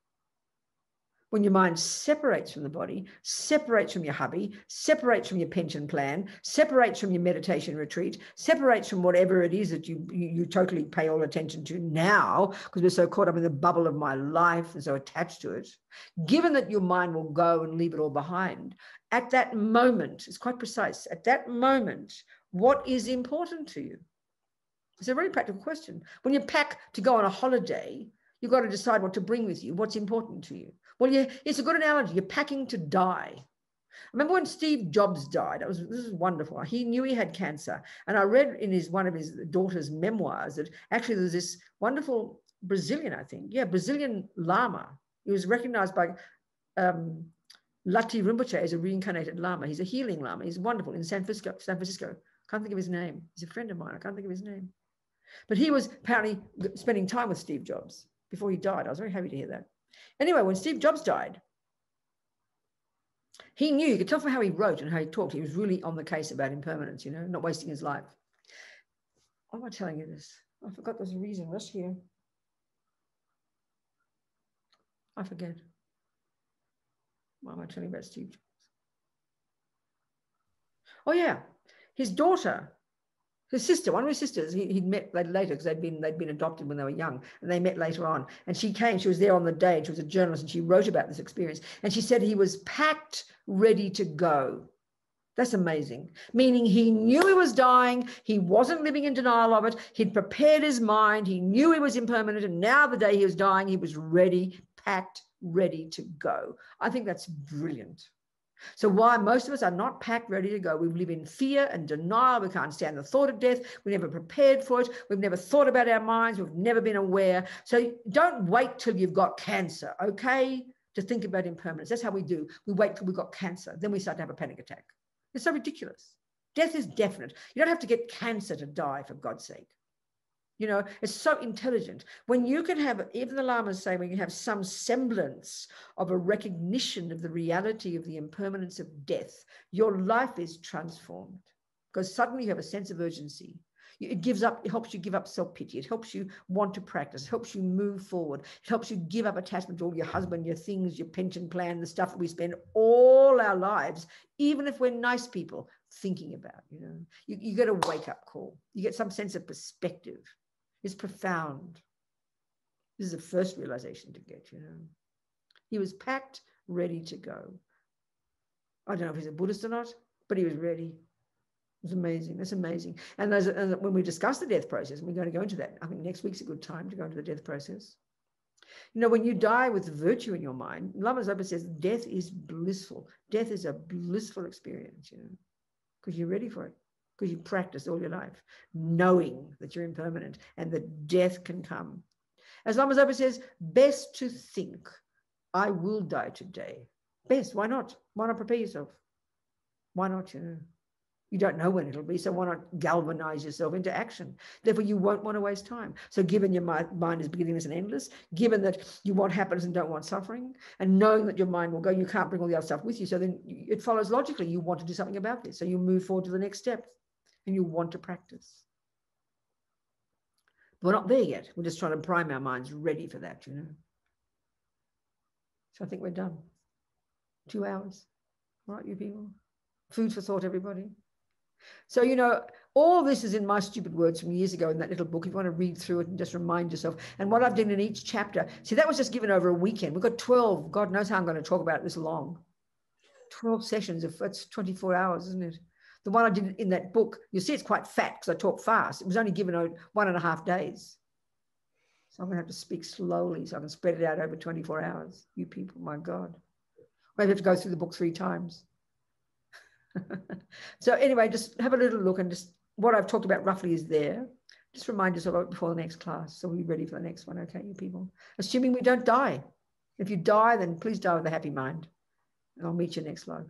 when your mind separates from the body, separates from your hubby, separates from your pension plan, separates from your meditation retreat, separates from whatever it is that you totally pay all attention to now, because we're so caught up in the bubble of my life and so attached to it, given that your mind will go and leave it all behind, at that moment, it's quite precise, at that moment, what is important to you? It's a very practical question. When you pack to go on a holiday, you've got to decide what to bring with you, what's important to you. Well, yeah, it's a good analogy. You're packing to die. I remember when Steve Jobs died. This is wonderful. He knew he had cancer. And I read in one of his daughter's memoirs that actually there's this wonderful Brazilian, I think. Yeah, Brazilian Lama. He was recognized by Lati Rinpoche as a reincarnated Lama. He's a healing Lama. He's wonderful in San Francisco. Can't think of his name. He's a friend of mine. I can't think of his name. But he was apparently spending time with Steve Jobs before he died. I was very happy to hear that. Anyway, when Steve Jobs died, he knew, you could tell from how he wrote and how he talked, he was really on the case about impermanence, you know, not wasting his life. Why am I telling you this? I forgot there's a reason. Just here. I forget. Why am I telling you about Steve Jobs? Oh, yeah. His daughter, his sister, one of his sisters, he'd met later because they'd been adopted when they were young, and they met later on. And she came, she was there on the day, and she was a journalist, and she wrote about this experience. And she said he was packed, ready to go. That's amazing. Meaning he knew he was dying, he wasn't living in denial of it, he'd prepared his mind, he knew he was impermanent, and now the day he was dying, he was ready, packed, ready to go. I think that's brilliant. So why most of us are not packed, ready to go. We live in fear and denial. We can't stand the thought of death. We've never prepared for it. We've never thought about our minds. We've never been aware. So don't wait till you've got cancer, okay, to think about impermanence. That's how we do. We wait till we've got cancer. Then we start to have a panic attack. It's so ridiculous. Death is definite. You don't have to get cancer to die, for God's sake. You know, it's so intelligent. When you can have, even the Lamas say, when you have some semblance of a recognition of the reality of the impermanence of death, your life is transformed because suddenly you have a sense of urgency. It helps you give up self-pity. It helps you want to practice. It helps you move forward. It helps you give up attachment to all your husband, your things, your pension plan, the stuff that we spend all our lives, even if we're nice people, thinking about, you know. You get a wake-up call. You get some sense of perspective. It's profound. This is the first realization to get, you know. He was packed, ready to go. I don't know if he's a Buddhist or not, but he was ready. It was amazing. That's amazing. And when we discuss the death process, and we're going to go into that, I think next week's a good time to go into the death process. You know, when you die with virtue in your mind, Lama Zopa says death is blissful. Death is a blissful experience, you know, because you're ready for it. Because you practice all your life, knowing that you're impermanent and that death can come. As Lama Zopa says, best to think, I will die today. Best, why not? Why not prepare yourself? Why not, you know? You don't know when it'll be, so why not galvanize yourself into action? Therefore, you won't want to waste time. So given your mind is beginningless and endless, given that you want happiness and don't want suffering, and knowing that your mind will go, you can't bring all the other stuff with you, so then it follows logically you want to do something about this. So you move forward to the next step. And you want to practice. We're not there yet. We're just trying to prime our minds ready for that, you know. So I think we're done. 2 hours. All right, you people? Food for thought, everybody. So, you know, all this is in my stupid words from years ago in that little book. If you want to read through it and just remind yourself. And what I've done in each chapter. See, that was just given over a weekend. We've got 12. God knows how I'm going to talk about it this long. 12 sessions. That's 24 hours, isn't it? The one I did in that book, you see it's quite fat because I talk fast. It was only given 1.5 days. So I'm going to have to speak slowly so I can spread it out over 24 hours. You people, my God. Maybe I have to go through the book 3 times. So anyway, just have a little look and just what I've talked about roughly is there. Just remind yourself of it before the next class. So we'll be ready for the next one, okay, you people? Assuming we don't die. If you die, then please die with a happy mind. And I'll meet you next life.